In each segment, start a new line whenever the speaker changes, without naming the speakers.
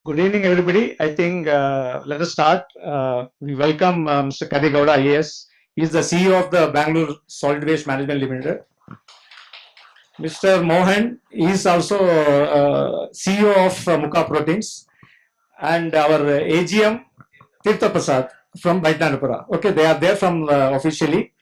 Good evening, everybody. I think let us start. We welcome Mr. 𝗕𝗏𝗿𝗏 IAS. He is the CEO of the Bangalore Solid Waste Management Limited. Mr. Mohan is also CEO of Mukha Proteins, and our AGM 𝗕𝗏𝗏 from Bangalore. Okay, they are there from officially,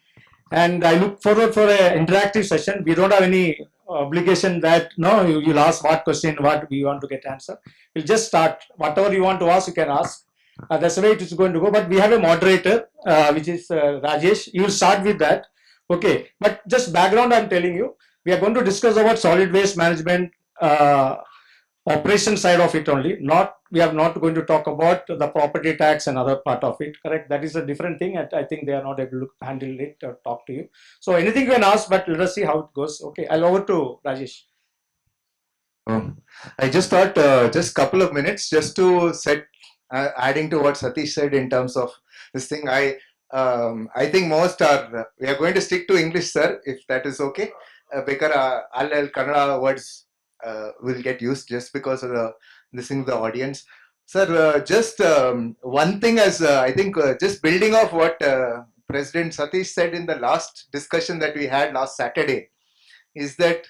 and I look forward for an interactive session. We don't have any obligation that you'll ask what question, what we want to get answer. We'll just start. Whatever you want to ask, you can ask. That's the way it is going to go. But we have a moderator, which is Rajesh. You will start with that. Okay. But just background, I'm telling you, we are going to discuss about solid waste management operation side of it only. We are not going to talk about the property tax and other part of it. Correct? That is a different thing, and I think they are not able to handle it or talk to you. So anything you can ask, but let us see how it goes. Okay. I'll over to Rajesh.
I just thought just couple of minutes just to set, adding to what Satish said in terms of this thing. I think most are, we are going to stick to English, sir, if that is okay. Because all Kannada words will get used just because of the listening to the audience. Sir, just one thing as I think just building off what President Satish said in the last discussion that we had last Saturday is that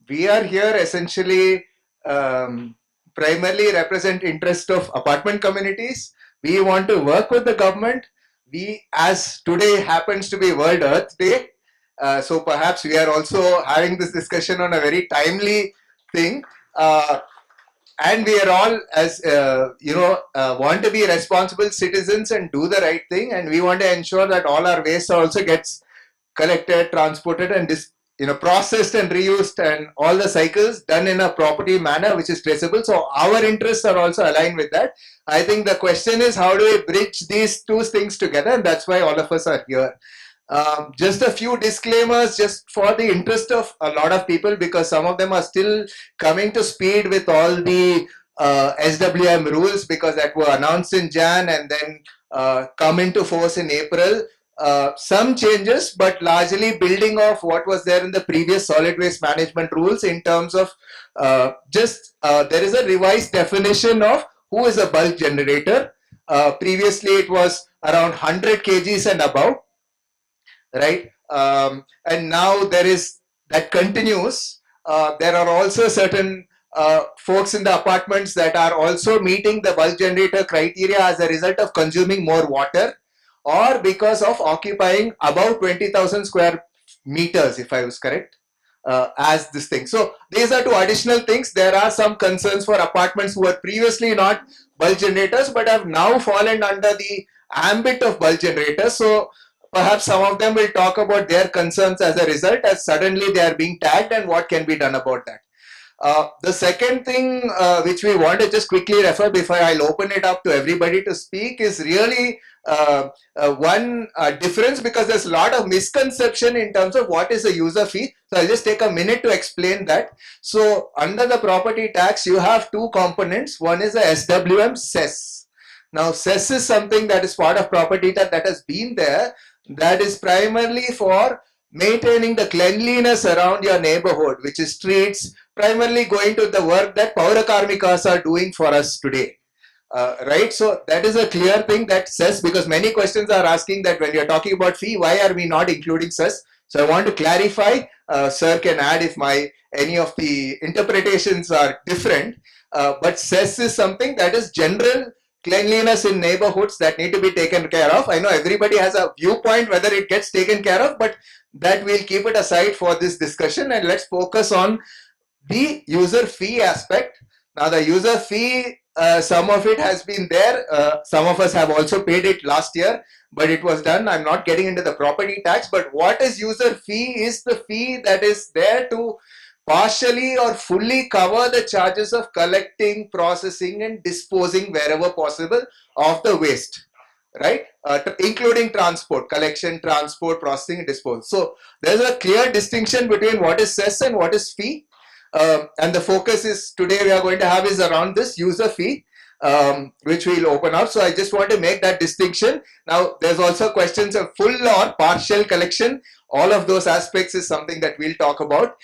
we are here essentially primarily represent interest of apartment communities. We want to work with the government. We, as today happens to be World Earth Day, so perhaps we are also having this discussion on a very timely thing. And we are all, as want to be responsible citizens and do the right thing. And we want to ensure that all our waste also gets collected, transported, and processed and reused, and all the cycles done in a property manner which is traceable. So our interests are also aligned with that. I think the question is, how do we bridge these two things together? And that's why all of us are here. Just a few disclaimers just for the interest of a lot of people, because some of them are still coming to speed with all the SWM rules, because that were announced in Jan and then come into force in April. Some changes, but largely building off what was there in the previous solid waste management rules in terms of there is a revised definition of who is a bulk generator. Previously it was around 100 kgs and above, right? And now there is, that continues. There are also certain folks in the apartments that are also meeting the bulk generator criteria as a result of consuming more water, or because of occupying above 20,000 square meters, if I was correct, as this thing. So these are two additional things. There are some concerns for apartments who were previously not bulk generators, but have now fallen under the ambit of bulk generators. So perhaps some of them will talk about their concerns as a result, as suddenly they are being tagged, and what can be done about that. The second thing which we want to just quickly refer before I'll open it up to everybody to speak is really one difference, because there's a lot of misconception in terms of what is a user fee. So I'll just take a minute to explain that. So under the property tax, you have two components. One is the SWM cess. Now cess is something that is part of property tax that has been there, that is primarily for maintaining the cleanliness around your neighborhood, which is streets, primarily going to the work that Paurakarmikas are doing for us today. Right? So that is a clear thing, that cess, because many questions are asking that when you're talking about fee, why are we not including cess? So I want to clarify, sir can add if any of the interpretations are different, but cess is something that is general cleanliness in neighborhoods that need to be taken care of. I know everybody has a viewpoint whether it gets taken care of, but that we'll keep it aside for this discussion, and let's focus on the user fee aspect. Now the user fee, some of it has been there, some of us have also paid it last year, but it was done. I'm not getting into the property tax, but what is user fee is the fee that is there to partially or fully cover the charges of collecting, processing, and disposing wherever possible of the waste, right? Including transport, collection, transport, processing, and disposal. So there's a clear distinction between what is cess and what is fee. And the focus is today we are going to have is around this user fee, which we'll open up. So I just want to make that distinction. Now there's also questions of full or partial collection. All of those aspects is something that we'll talk about.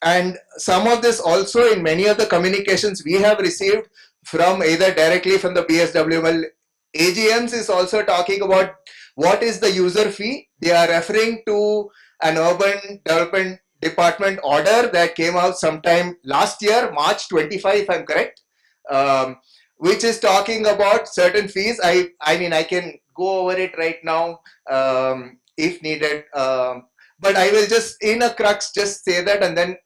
And some of this also in many of the communications we have received from either directly from the BSWML AGMs is also talking about what is the user fee. They are referring to an urban development department order that came out sometime last year, March 25, if I'm correct, which is talking about certain fees. I mean, I can go over it right now if needed. But I will just in a crux just say that and then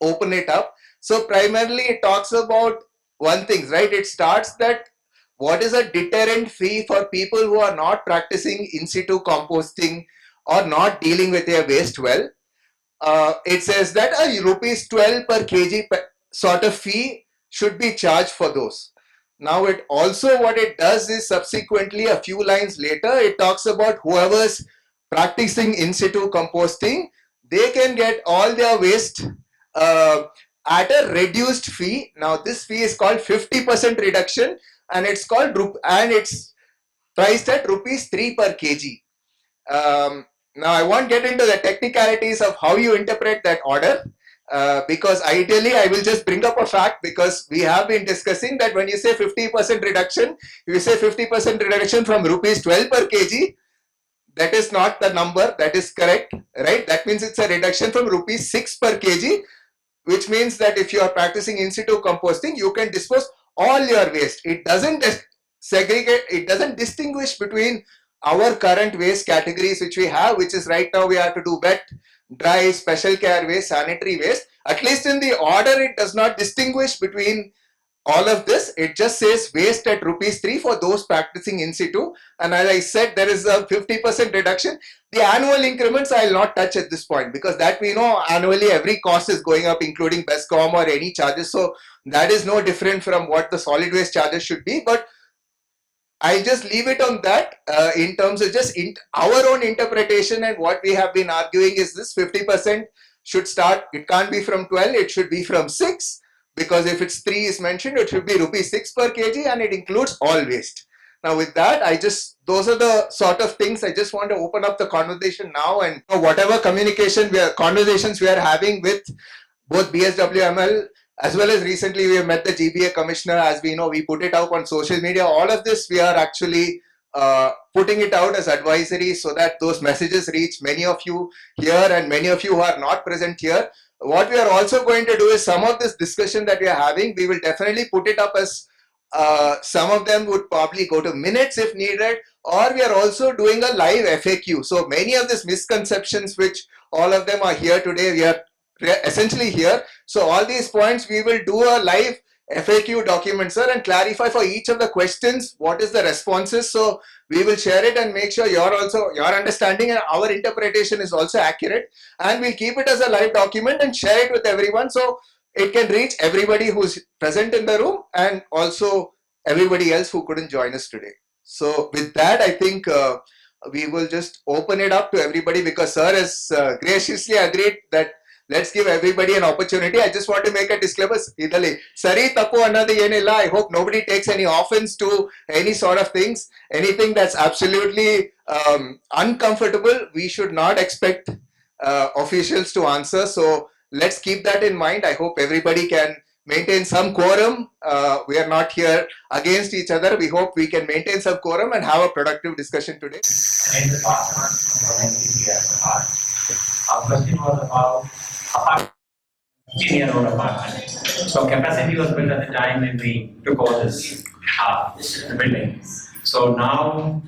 open it up. So primarily it talks about one thing, right? It starts that what is a deterrent fee for people who are not practicing in-situ composting or not dealing with their waste well. It says that a rupees 12 per kg sort of fee should be charged for those. Now it also what it does is subsequently a few lines later it talks about whoever's practicing in-situ composting, they can get all their waste at a reduced fee. Now this fee is called 50% reduction and it's called it's priced at rupees 3 per kg. Now I won't get into the technicalities of how you interpret that order because ideally I will just bring up a fact because we have been discussing that when you say 50% reduction, you say 50% reduction from rupees 12 per kg. That is not the number that is correct, right? That means it's a reduction from rupees 6 per kg, which means that if you are practicing in-situ composting, you can dispose all your waste. It doesn't segregate, it doesn't distinguish between our current waste categories which we have, which is right now we have to do wet, dry, special care waste, sanitary waste. At least in the order, it does not distinguish between all of this. It just says waste at rupees 3 for those practicing in situ. And as I said, there is a 50% reduction. The annual increments I will not touch at this point because that we know annually every cost is going up, including BSWML or any charges. So that is no different from what the solid waste charges should be. But I just leave it on that in terms of just our own interpretation, and what we have been arguing is this 50% should start, it can't be from 12, it should be from 6, because if it's 3 is mentioned, it should be rupees 6 per kg and it includes all waste. Now with that, those are the sort of things I just want to open up the conversation now, and whatever conversations we are having with both BSWML as well as recently we have met the GBA commissioner. As we know, we put it out on social media. All of this we are actually putting it out as advisory so that those messages reach many of you here and many of you who are not present here. What we are also going to do is some of this discussion that we are having, we will definitely put it up as some of them would probably go to minutes if needed, or we are also doing a live FAQ. So many of these misconceptions which all of them are here today, we are essentially here. So all these points we will do a live FAQ document, sir, and clarify for each of the questions what is the responses. So we will share it and make sure your understanding and our interpretation is also accurate, and we'll keep it as a live document and share it with everyone so it can reach everybody who's present in the room and also everybody else who couldn't join us today. So with that, I think we will just open it up to everybody because sir has graciously agreed that let's give everybody an opportunity. I just want to make a disclaimer. Sari tappu annadu yenilla. I hope nobody takes any offense to any sort of things. Anything that's absolutely uncomfortable, we should not expect officials to answer. So let's keep that in mind. I hope everybody can maintain some quorum. We are not here against each other. We hope we can maintain some quorum and have a productive discussion today.
Our question was about 15-year-old apartment. So capacity was built at the time when we took over this building. So now,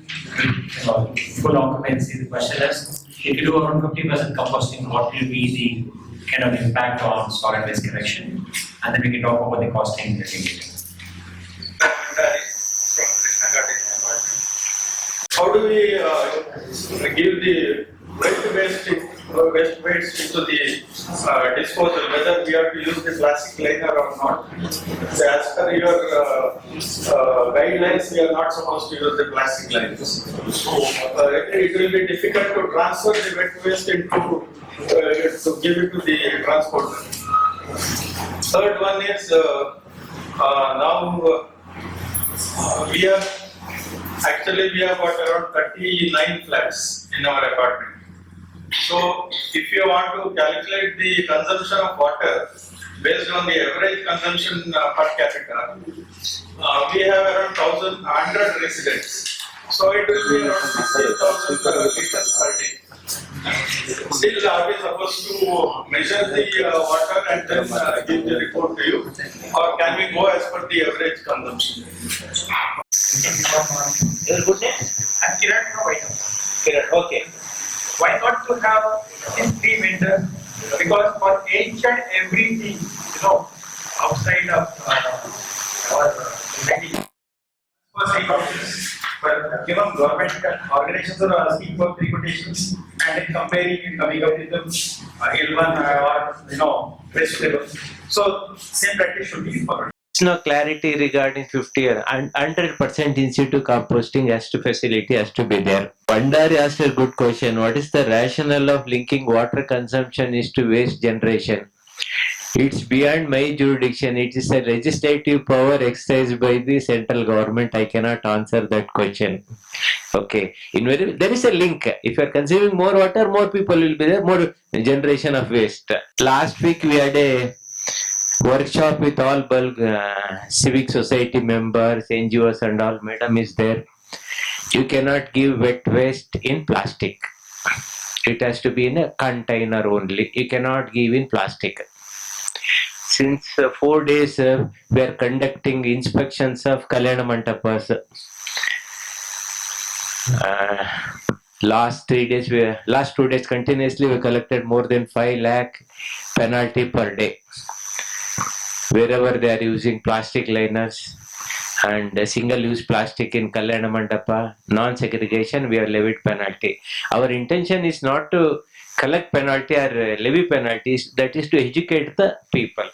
full occupancy, the question is, if you do around 50% composting, what will be the kind of impact on solid waste collection? And then we can talk about the costing later.
How do we give the waste into the disposal, whether we have to use the plastic liner or not? So as per your guidelines, we are not supposed to use the plastic liners. It will be difficult to transfer the wet waste into to give it to the transporter. Third one is now we have got around 39 flats in our apartment. So if you want to calculate the consumption of water based on the average consumption per capita, we have around 1,100 residents. So it will be around 16,000 liters per day. Still, are we supposed to measure the water and then give the report to you, or can we go as per the average consumption?
Your good name? I'm Kiran from Whitehouse. Kiran, okay. Why not to have in three vendors? Because for each and everything, outside of our but government organizations are asking for three quotations and then comparing and coming up with the L1 or vegetables. So same practice should be followed.
No clarity regarding 50 and 100% in-situ composting has to facility has to be there. Bandari asked a good question. What is the rationale of linking water consumption is to waste generation? It's beyond my jurisdiction. It is a legislative power exercised by the central government. I cannot answer that question. Okay. There is a link. If you are consuming more water, more people will be there, more generation of waste. Last week we had a workshop with all bulk civic society members, NGOs and all. Madam is there. You cannot give wet waste in plastic. It has to be in a container only. You cannot give in plastic. Since 4 days we are conducting inspections of 𝗓𝗏𝗪𝗪𝗏. Last 2 days continuously we collected more than 5 lakh penalty per day. Wherever they are using plastic liners and single-use plastic in 𝗓𝗏𝗪𝗪𝗏, non-segregation, we have levied penalty. Our intention is not to collect penalty or levy penalties, that is to educate the people.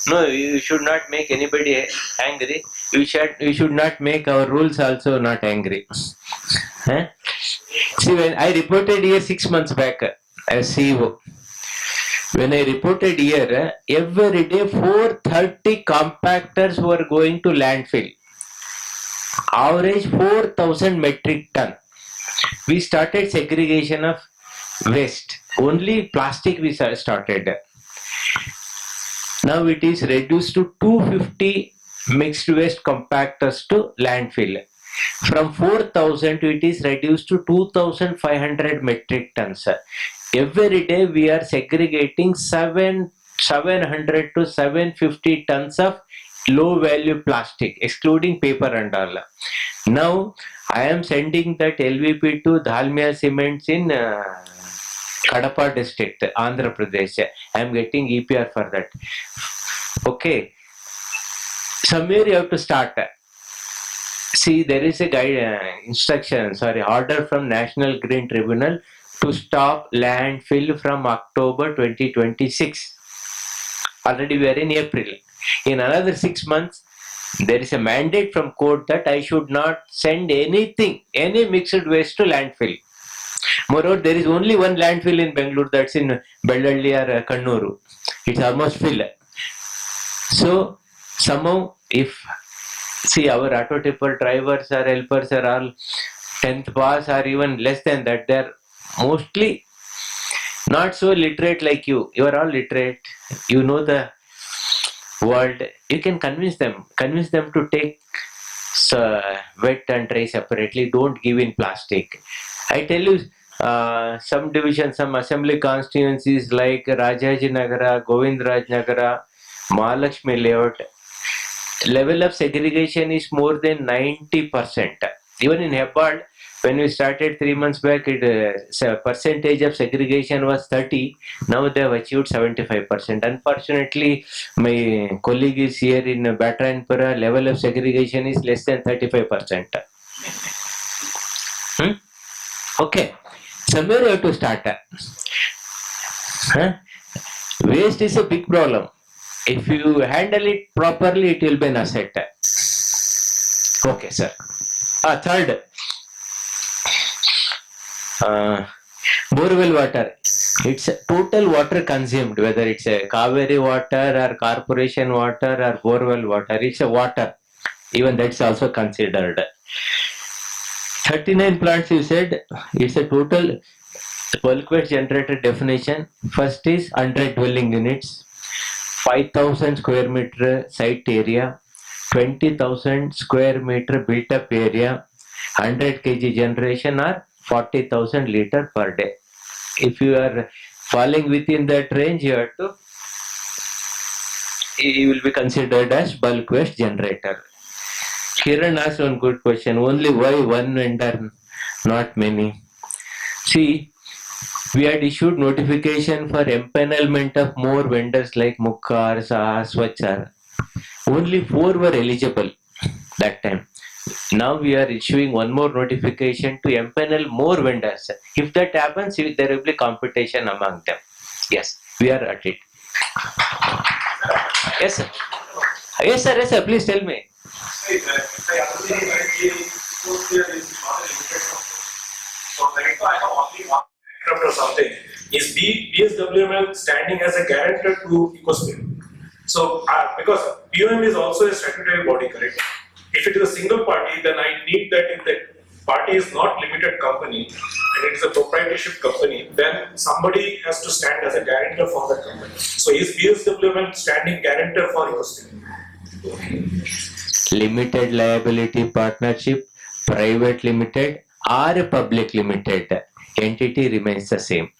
No, you should not make anybody angry. You should not make our rules also not angry. Huh? See, when I reported here 6 months back as CEO, when I reported here, every day 430 compactors were going to landfill. Average 4,000 metric ton. We started segregation of waste. Only plastic we started. Now it is reduced to 250 mixed waste compactors to landfill. From 4,000 it is reduced to 2,500 metric tons. Every day we are segregating 700 to 750 tons of low value plastic, excluding paper and all. Now I am sending that LVP to Dalmia Cements in Kadapa district, Andhra Pradesh. I am getting EPR for that. Okay. Somewhere you have to start. See, there is a order from National Green Tribunal to stop landfill from October 2026. Already we are in April. In another 6 months, there is a mandate from court that I should not send any mixed waste to landfill. Moreover, there is only one landfill in Bangalore, that's in Bellalli or Kannuru. It's almost full. So, somehow, our auto tipper drivers or helpers are all 10th pass or even less than that. They're mostly not so literate like you. You are all literate. You know the world. You can convince them to take wet and dry separately. Don't give in plastic. I tell you, some divisions, some assembly constituencies like Rajajinagara, Govindrajnagara, Mahalakshmi layout, level of segregation is more than 90%. Even in Hebbal, when we started 3 months back, percentage of segregation was 30. Now they have achieved 75%. Unfortunately, my colleague is here in Batranpura, level of segregation is less than 35%. Okay, somewhere you have to start. Waste is a big problem. If you handle it properly, it will be an asset. Okay, sir. Third, Borewell water. It's a total water consumed, whether it's a Kaveri water or corporation water or borewell water. It's a water. Even that's also considered. 39 plants you said, it's a total bulk waste generator definition. First is 100 dwelling units, 5,000 square meter site area, 20,000 square meter built up area, 100 kg generation or 40,000 liter per day. If you are falling within that range, you will be considered as bulk waste generator. Kiran asked one good question. Only why one vendor, not many? See, we had issued notification for empanelment of more vendors like Mukkar, Swachar. Only 4 were eligible that time. Now we are issuing one more notification to empanel more vendors. If that happens, there will be competition among them. Yes, we are at it. Yes, sir. Yes, sir. Yes, sir. Please tell me.
So right now I have only one bankrupt or something. Is BSWML standing as a guarantor to ecosystem? So because BOM is also a statutory body, correct? If it is a single party, then I need that if the party is not limited company and it is a proprietorship company, then somebody has to stand as a guarantor for that company. So is BSWML standing guarantor for ecosystem?
Limited liability partnership, private limited or public limited entity remains the same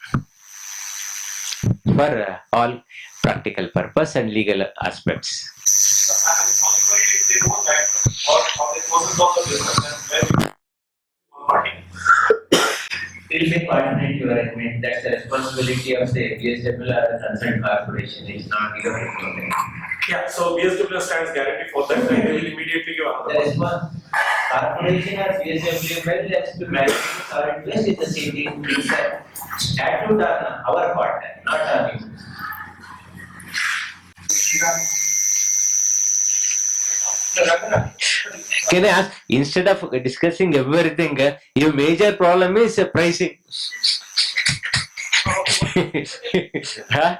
for all practical purpose and legal aspects.
It will be pertinent to your agreement. That's the responsibility of the BSWML or the concerned corporation. It's not your responsibility.
Yeah, so BSWML stands guarantee for that, and they will immediately give another.
The response corporation or BSWML has to manage the current waste with the city. It's a statute on our part, not our use.
Can I ask, instead of discussing everything, your major problem is pricing. Huh?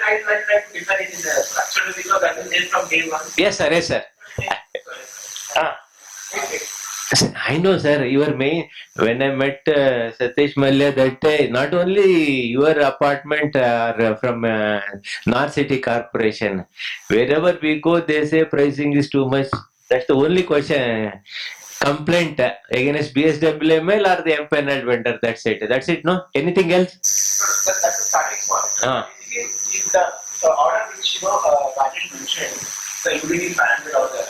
I'd like to define it in the structure because that is there from day one.
Yes, sir. Yes, sir. I know, sir. Your main, when I met Satish Malya that day, not only your apartment are from North City Corporation. Wherever we go, they say pricing is too much. That's the only question. Complaint against BSWML or the empaneled vendor. That's it. That's it. No, anything else?
That's the starting point. Basically, in the order which Rajan mentioned, the UDD 500 order,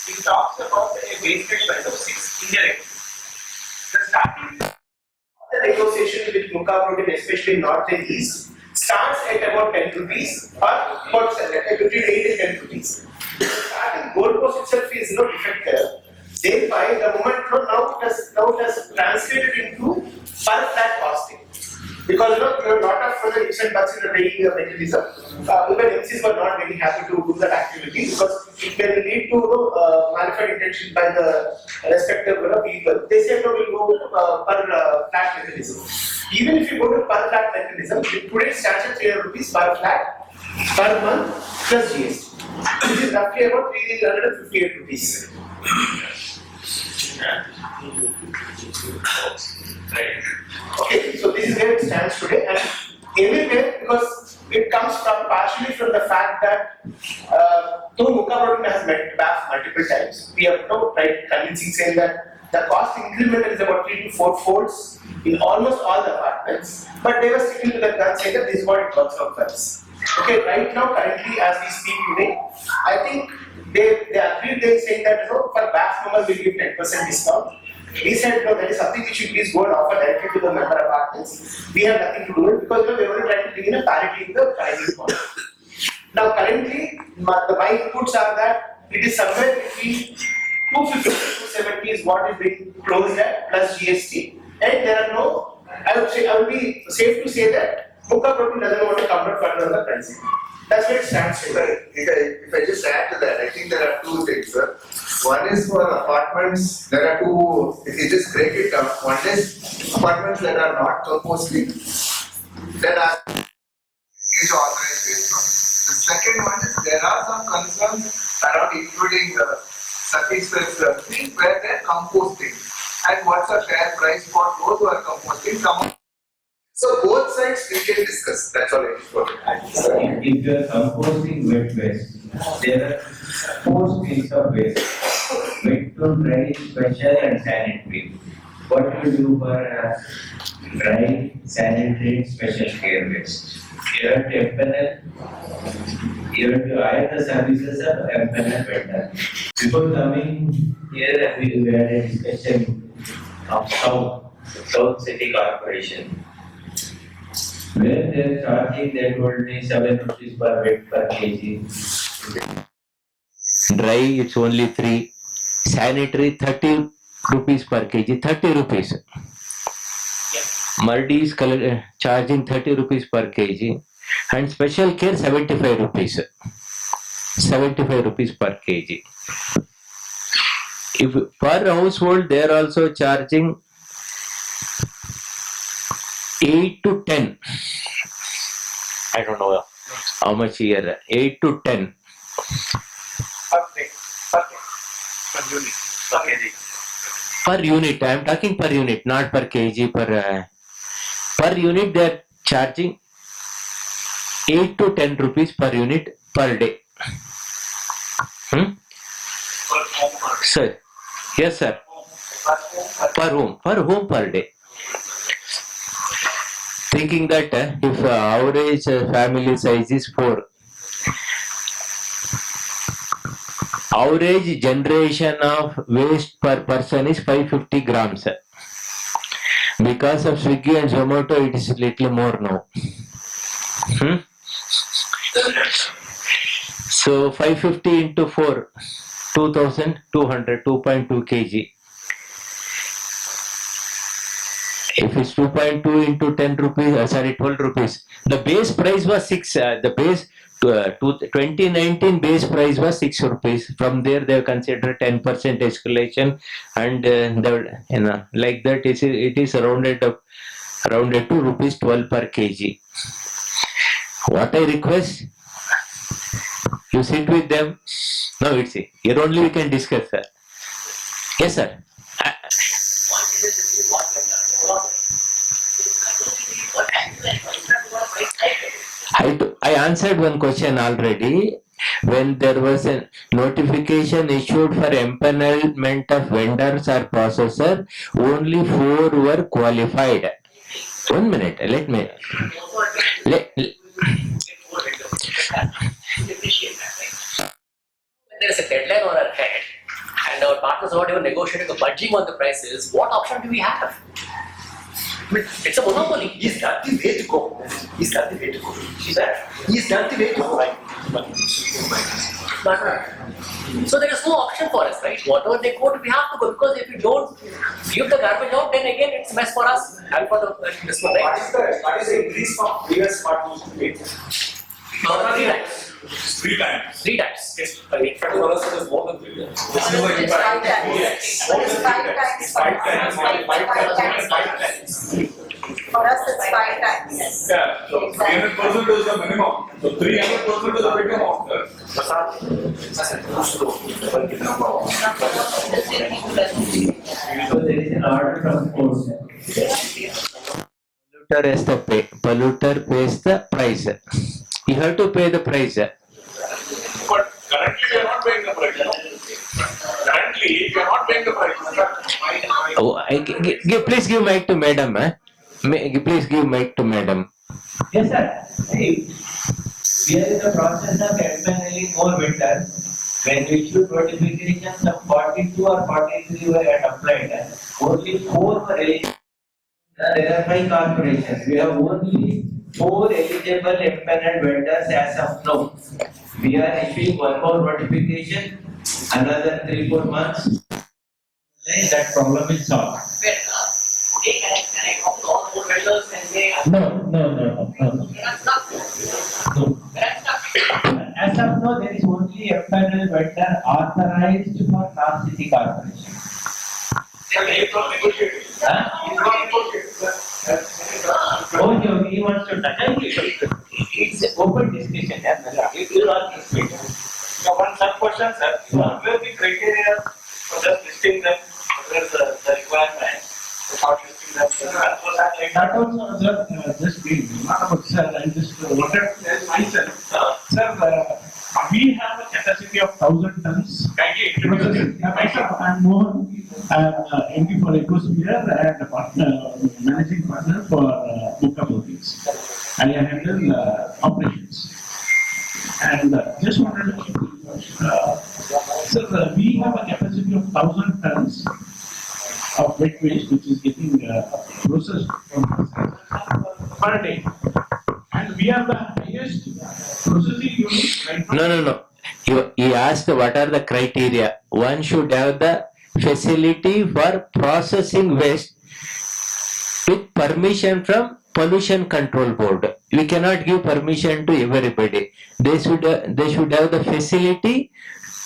it talks about a weighted kind of 6 indirect. The starting the negotiation with 盛, especially North and East, starts at about 10 rupees or about 58 to 10 rupees. The starting goalpost itself is no defective. Thereby, the moment now it has translated into per flat costing. Because there are a lot of recent bugs in the paying mechanism. Even MCs were not very happy to do that activity because it may lead to malified intention by the respective people. They say no, we'll go per flat mechanism. Even if you go to per flat mechanism, today it stands at 300 rupees per flat per month plus GST, which is roughly about 358 rupees. Okay, so this is where it stands today, and everywhere because it comes from partially from the fact that though 盛 has met BAF multiple times, we have tried convincing saying that the cost increment is about 3 to 4 folds in almost all the apartments, but they were sticking to the gun saying that this is what it works out for us. Okay, right now, currently, as we speak today, I think they agreed. They saying that for BAF members we give 10% discount. We said no, that is something which you please go and offer directly to the member apartments. We have nothing to do with it because we are only trying to bring in a parity in the pricing point. Now, currently, my inputs are that it is somewhere between 250 to 270 is what is being closed at plus GST, and there are no. I would be safe to say that 盛 doesn't want to come out further on the pricing. That's where it stands today.
If I just add to that, I think there are two things, sir. One is for apartments, there are two, if you just break it down, one is apartments that are not composting, that are age authorized based on. The second one is there are some concerns around including 𝗕𝗏𝗏𝗏𝗏 where they're composting. And what's a fair price for those who are composting? So both sides we can discuss. That's all I want to add.
If you are composting wet waste, there are four stages of waste: wet to dry, special, and sanitary. What you do for dry, sanitary, and special care waste? You have to MPNL. You have to hire the services of MPNL vendor. Before coming here, we had a discussion of South City Corporation, where they are charging, they told me 7 rupees per weight per kg. Dry, it's only 3. Sanitary, 30 rupees per kg, 30 rupees. Murdy is charging 30 rupees per kg. And special care, 75 rupees. 75 rupees per kg. If per household, they are also charging 8 to 10. I don't know how much here. 8 to 10. Per unit. I am talking per unit, not per kg. Per unit, they are charging 8 to 10 rupees per unit per day. Sir. Yes, sir. Per home per day. Thinking that if average family size is 4, average generation of waste per person is 550 grams. Because of Swiggy and Zomato, it is little more now. So 550 into 4, 2200, 2.2 kg. If it's 2.2 into 10 rupees, 12 rupees. The base price was 6. The base 2019 base price was 6 rupees. From there, they have considered 10% escalation, and like that, it is rounded to rupees 12 per kg. What I request, you sit with them. No, here only we can discuss, sir. Yes, sir. I answered one question already. When there was a notification issued for empanelment of vendors or processor, only 4 were qualified. 1 minute, let me.
When there is a deadline on our head and our partners are not even negotiating or budging on the prices, what option do we have? I mean, it's a monopoly.
He's got the way to go. He's got the way to go.
Is that?
He's got the way to go.
So there is no option for us, right? Whatever they quote, we have to go, because if we don't give the garbage out, then again it's mess for us and for the municipal, right?
What is the increase from previous part to 3 times?
3 times. 3 times.
Yes. In fact, for us it is more than 3 times.
It's 5 times. But it's 5 times.
5 times.
For us, it's 5 times.
Yeah, so 300% is the minimum. So 300% is the big amount.
So there is an order from court. Polluter pays the price. You have to pay the price.
But currently we are not paying the price. Currently we are not paying the price.
Oh, please give mic to madam. Please give mic to madam.
Yes, sir. We are in the process of empanelling more vendors. When we issued notifications, some 42 or 43 were applied. Only 4 were eligible. There are 5 corporations. We have only 4 eligible empaneled vendors as of now. We are issuing one more notification. Another 3-4 months. That problem is solved.
Today, Can I talk to all the vendors and say,
No.
that's not good.
No.
That's not good.
As of now, there is only a panel vendor authorized for 𝗕𝗏 corporation.
It's not negotiated.
Huh?
It's not negotiated.
Okay, he wants to touch. It's an open discussion. Yeah. You will ask this later.
Now, one sub-question, sir. What were the criteria for just listing them? What were the requirements for shortlisting them? Was that like
That also, sir, just being, not about sir, I just wanted to myself. Sir, we have a capacity of 1,000 tons.
kindly introduce
Myself, I'm Mohan, I'm MD for 𝗏𝗂𝗵𝗍 and a partner, managing partner for 𝗕𝗏𝗵𝗍𝗍. I handle operations. And just wanted to, sir, we have a capacity of 1,000 tons of wet waste which is getting processed from per day. And we are the highest processing unit right now.
No. You asked what are the criteria. One should have the facility for processing waste with permission from Pollution Control Board. We cannot give permission to everybody. They should have the facility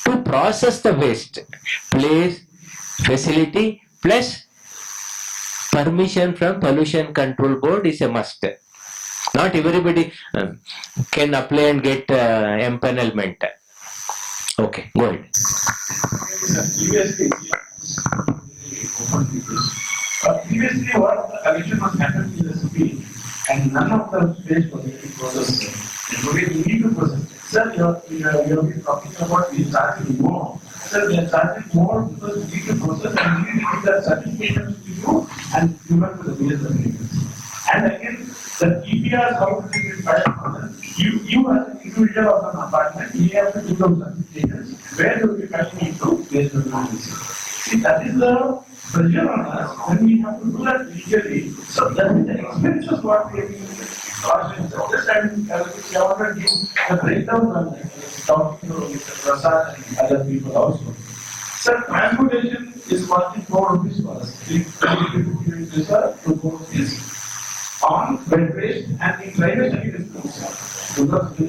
to process the waste. Place, facility plus permission from Pollution Control Board is a must. Not everybody can apply and get empanelment. Okay, go ahead.
Previously, what the collection was happening in the city, and none of the space was getting processed. And today we need to process it. Sir, you have been talking about we charging more. Sir, we are charging more because we need to process and we need to give the certifications to you and given to the BSWML. And again, the EPRs, how to take it by you as an individual of an apartment, you have to give those certifications. Where do we find into BSWML? See, that is the pressure on us when we have to do that legally. So that is the expenses what we are causing. Just I want to give the breakdown on talking to Mr. Prasad and other people also. Sir, transportation is costing 4 rupees for us. 3 rupees to 4 rupees on wet waste and in private it is because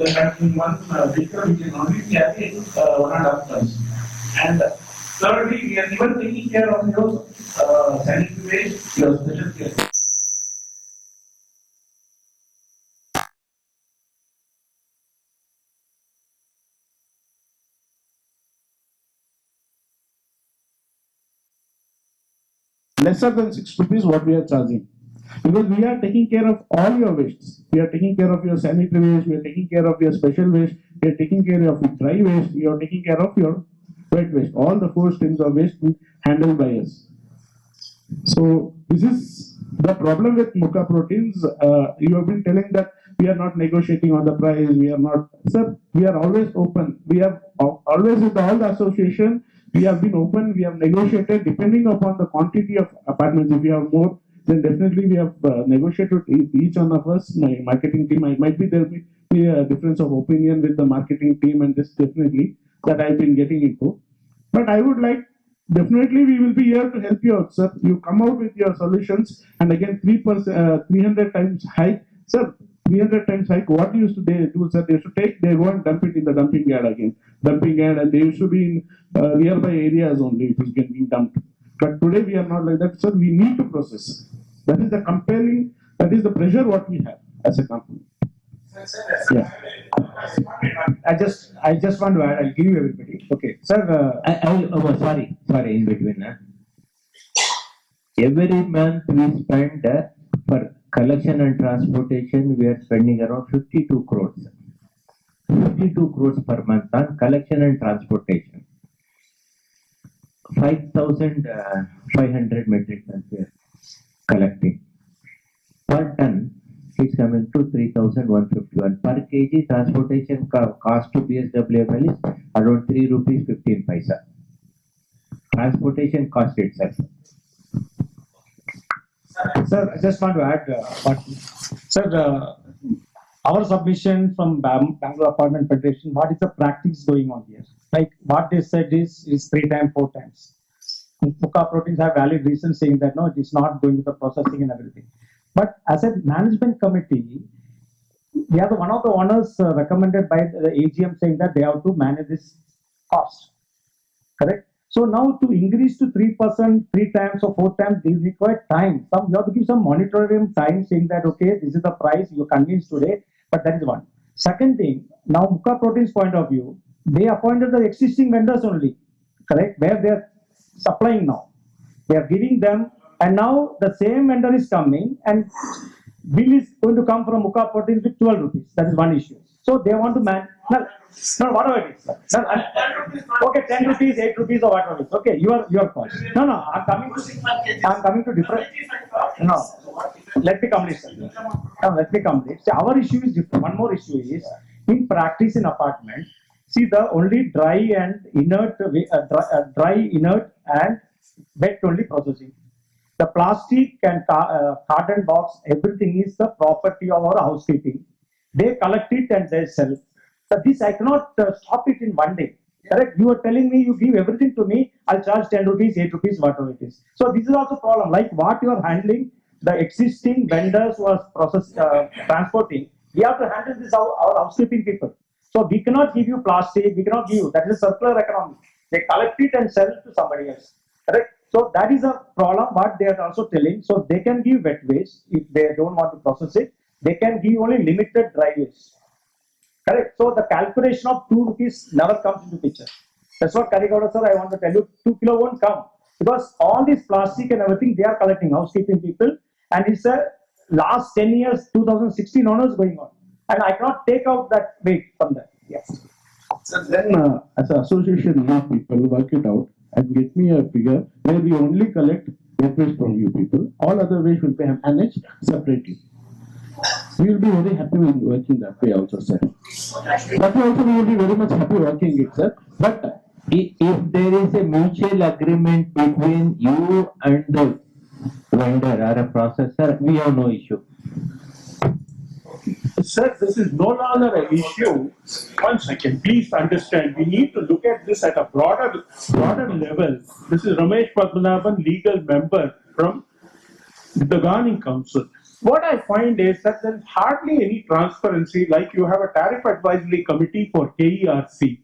in one vehicle we can only carry 1.5 tons. And thirdly, we are even taking care of your sanitary waste, your special care. Lesser than 6 rupees what we are charging. Because we are taking care of all your wastes. We are taking care of your sanitary waste, we are taking care of your special waste, we are taking care of your dry waste, we are taking care of your wet waste. All the 4 streams of waste handled by us. So this is the problem with Muka proteins. You have been telling that we are not negotiating on the price, we are not, sir, we are always open. We have always with all the association, we have been open, we have negotiated depending upon the quantity of apartments. If we have more, then definitely we have negotiated with each one of us. My marketing team, might be there may be a difference of opinion with the marketing team, and this definitely that I've been getting into. But I would like, definitely we will be here to help you out, sir. You come out with your solutions, and again 300 times hike, sir. 300 times hike. What used to they do, sir? They used to take, they go and dump it in the dumping yard again. Dumping yard, and they used to be in nearby areas only. It was getting dumped. But today we are not like that, sir. We need to process. That is the compelling, that is the pressure what we have as a company. Yeah.
I just want to add, I'll give you everybody. Okay, sir.
Sorry, in between. Every month we spend for collection and transportation, we are spending around 52 crores. 52 crores per month on collection and transportation. 5,500 metric tons we are collecting. Per ton, it's coming to 3,151. Per kg transportation cost to BSWML is around 3 rupees 15 paisa. Transportation cost itself.
Sir, I just want to add sir, our submission from Bangalore Apartment Federation, what is the practice going on here? Like what they said is 3 times, 4 times. Muka proteins have valid reasons saying that no, it is not going to the processing and everything. But as a management committee, we are the one of the owners recommended by the AGM saying that they have to manage this cost. Correct? So now to increase to 3%, 3 times or 4 times, they require time. You have to give some monitoring time saying that, okay, this is the price, you're convinced today, but that is one. Second thing, now Muka Proteins point of view, they appointed the existing vendors only, correct, where they are supplying now. They are giving them, and now the same vendor is coming, and bill is going to come from Muka Proteins with 12 rupees. That is one issue. So they want to no, whatever it is. Okay, 10 rupees, 8 rupees, or whatever it is. Okay, your point. No, I'm coming to different. No, let me complete, sir. No, let me complete. See, our issue is different. One more issue is in practice in apartment. See, the only dry, inert, and wet only processing. The plastic and carton box, everything is the property of our housekeeping. They collect it and they sell. So this I cannot stop it in one day. Correct? You are telling me you give everything to me, I'll charge 10 rupees, 8 rupees, whatever it is. So this is also a problem. Like what you are handling, the existing vendors who are transporting, we have to handle this our housekeeping people. So we cannot give you plastic, we cannot give you. That is a circular economy. They collect it and sell it to somebody else. Correct? So that is a problem. What they are also telling. So they can give wet waste if they don't want to process it. They can give only limited dry waste. Correct. So the calculation of 2 rupees never comes into picture. That's what ฎ sir, I want to tell you, 2 kilo won't come because all this plastic and everything they are collecting, housekeeping people, and it's a last 10 years, 2016 onwards going on, and I cannot take out that weight from that. Yes.
So then, as an association, you people work it out and get me a figure where we only collect wet waste from you people. All other waste will be managed separately. We will be very happy with working that way also, sir. That way also we will be very much happy working it, sir. But
if there is a mutual agreement between you and the vendor or a processor, we have no issue.
Sir, this is no longer an issue. 1 second, please understand. We need to look at this at a broader level. This is Ramesh Padmanabhan, legal member from the Governing Council. What I find is that there is hardly any transparency. Like you have a tariff advisory committee for KERC.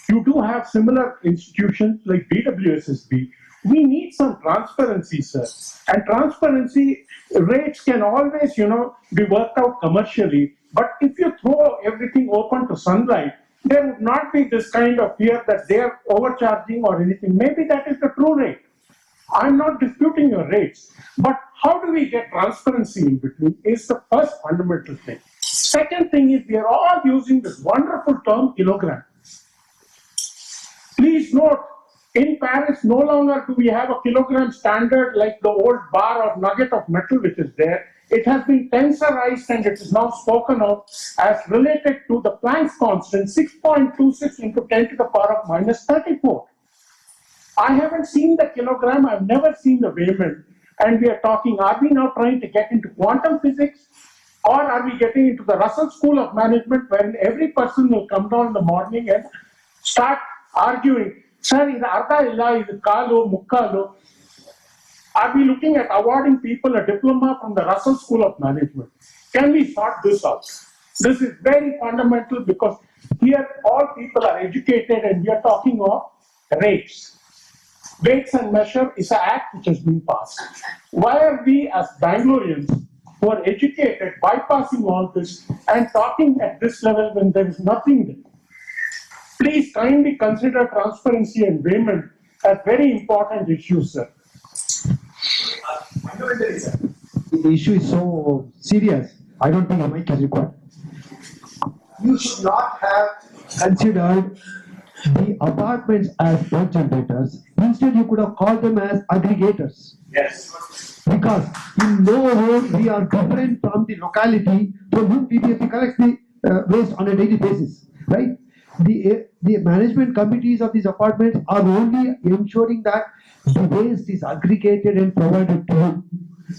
You do have similar institutions like BWSSB. We need some transparency, sir. And transparency rates can always, be worked out commercially. But if you throw everything open to sunlight, there would not be this kind of fear that they are overcharging or anything. Maybe that is the true rate. I'm not disputing your rates, but how do we get transparency in between is the first fundamental thing. Second thing is we are all using this wonderful term kilogram. Please note, in Paris, no longer do we have a kilogram standard like the old bar or nugget of metal which is there. It has been tensorized and it is now spoken of as related to the Planck's constant 6.26 into 10 to the power of minus 34. I haven't seen the kilogram, I've never seen the Wiedemann, and we are talking, are we now trying to get into quantum physics, or are we getting into the Russell School of Management when every person will come down in the morning and start arguing, sir, is Arda illa, is Kaalo, Mukkalo? Are we looking at awarding people a diploma from the Russell School of Management? Can we sort this out? This is very fundamental because here all people are educated and we are talking of rates. Weights and measure is an act which has been passed. Why are we as Bangaloreans who are educated bypassing all this and talking at this level when there is nothing there? Please kindly consider transparency and payment as very important issues, sir.
The issue is so serious. I don't think a mic is required.
You should not have
considered the apartments as bulk generators. Instead, you could have called them as aggregators.
Yes.
Because in no way we are different from the locality from whom BPFC collects the waste on a daily basis, right? The management committees of these apartments are only ensuring that the waste is aggregated and provided to you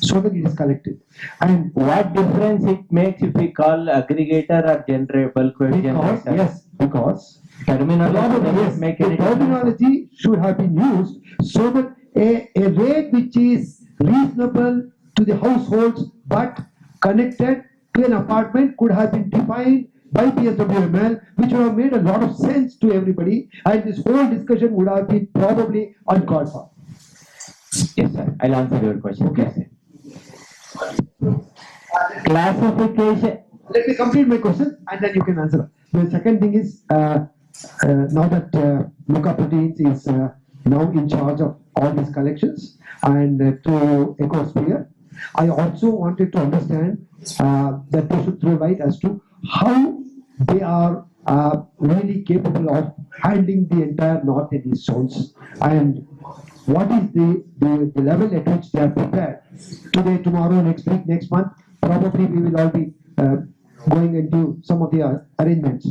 so that it is collected. And
What difference it makes if we call aggregator or bulk waste generator?
yes, because
Terminology doesn't make any difference.
terminology should have been used so that a rate which is reasonable to the households but connected to an apartment could have been defined by BSWML, which would have made a lot of sense to everybody, and this whole discussion would have been probably uncalled for.
Yes, sir. I'll answer your question.
Okay.
Classification.
Let me complete my question and then you can answer. The second thing is, now that 𝗕𝗏𝗿𝗂𝗍𝗂 is now in charge of all these collections and to 𝗂𝘂𝗍𝗏, I also wanted to understand that they should throw light as to how they are really capable of handling the entire north and east zones, and what is the level at which they are prepared. Today, tomorrow, next week, next month, probably we will all be going into some of the arrangements.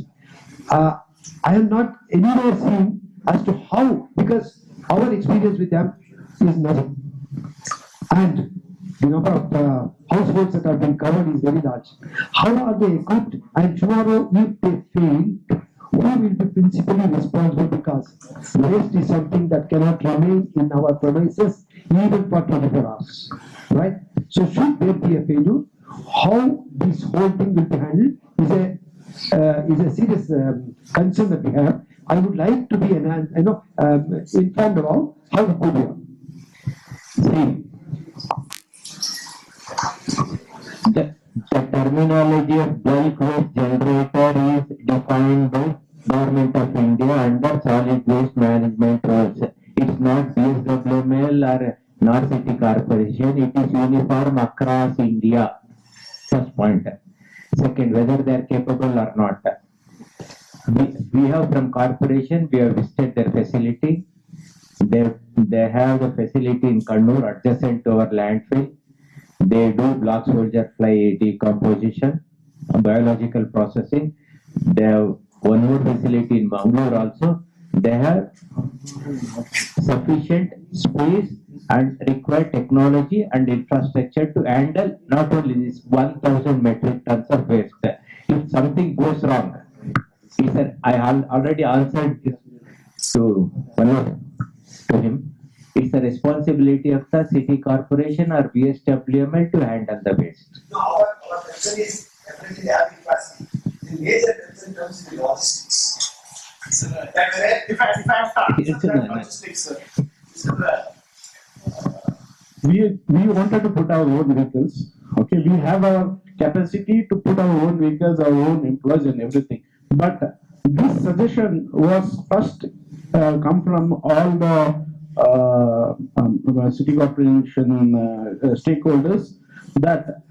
I am not anywhere seeing as to how, because our experience with them is nothing. And the number of households that have been covered is very large. How are they equipped? And tomorrow, if they fail, who will be principally responsible? Because waste is something that cannot remain in our premises even for 24 hours, right? So should there be a failure, how this whole thing will be handled is a serious concern that we have. I would like to be informed about how it could be.
See, the terminology of bulk waste generator is defined by Government of India under solid waste management rules. It's not BSWML or 𝗕𝗏𝗏 Corporation. It is uniform across India. First point. Second, whether they are capable or not. We have from corporation, we have visited their facility. They have the facility in Kannur adjacent to our landfill. They do black soldier fly decomposition, biological processing. They have one more facility in Bangalore also. They have sufficient space and required technology and infrastructure to handle not only this 1,000 metric tons of waste. If something goes wrong, he said, I already answered this to him. It's the responsibility of the city corporation or BSWML to handle the waste.
No, our concern is definitely they have capacity. The major concern comes in the logistics. So that's where, if I start, logistics,
we wanted to put our own vehicles. Okay, we have our capacity to put our own vehicles, our own employees, and everything. But this suggestion was first come from all the city corporation stakeholders, that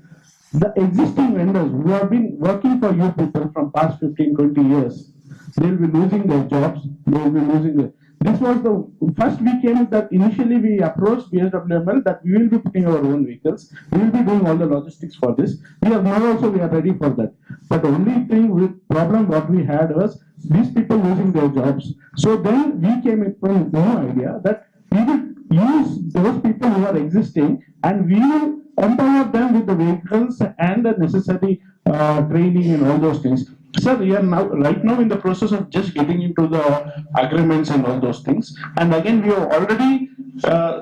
the existing vendors who have been working for you people from past 15-20 years, they will be losing their jobs, they will be losing their... This was the first we came that initially we approached BSWML that we will be putting our own vehicles, we will be doing all the logistics for this. We are now also we are ready for that. But the only thing with problem what we had was these people losing their jobs. So then we came up with no idea that we will use those people who are existing and we will empower them with the vehicles and the necessary training and all those things. Sir, we are now right now in the process of just getting into the agreements and all those things. And again, we are already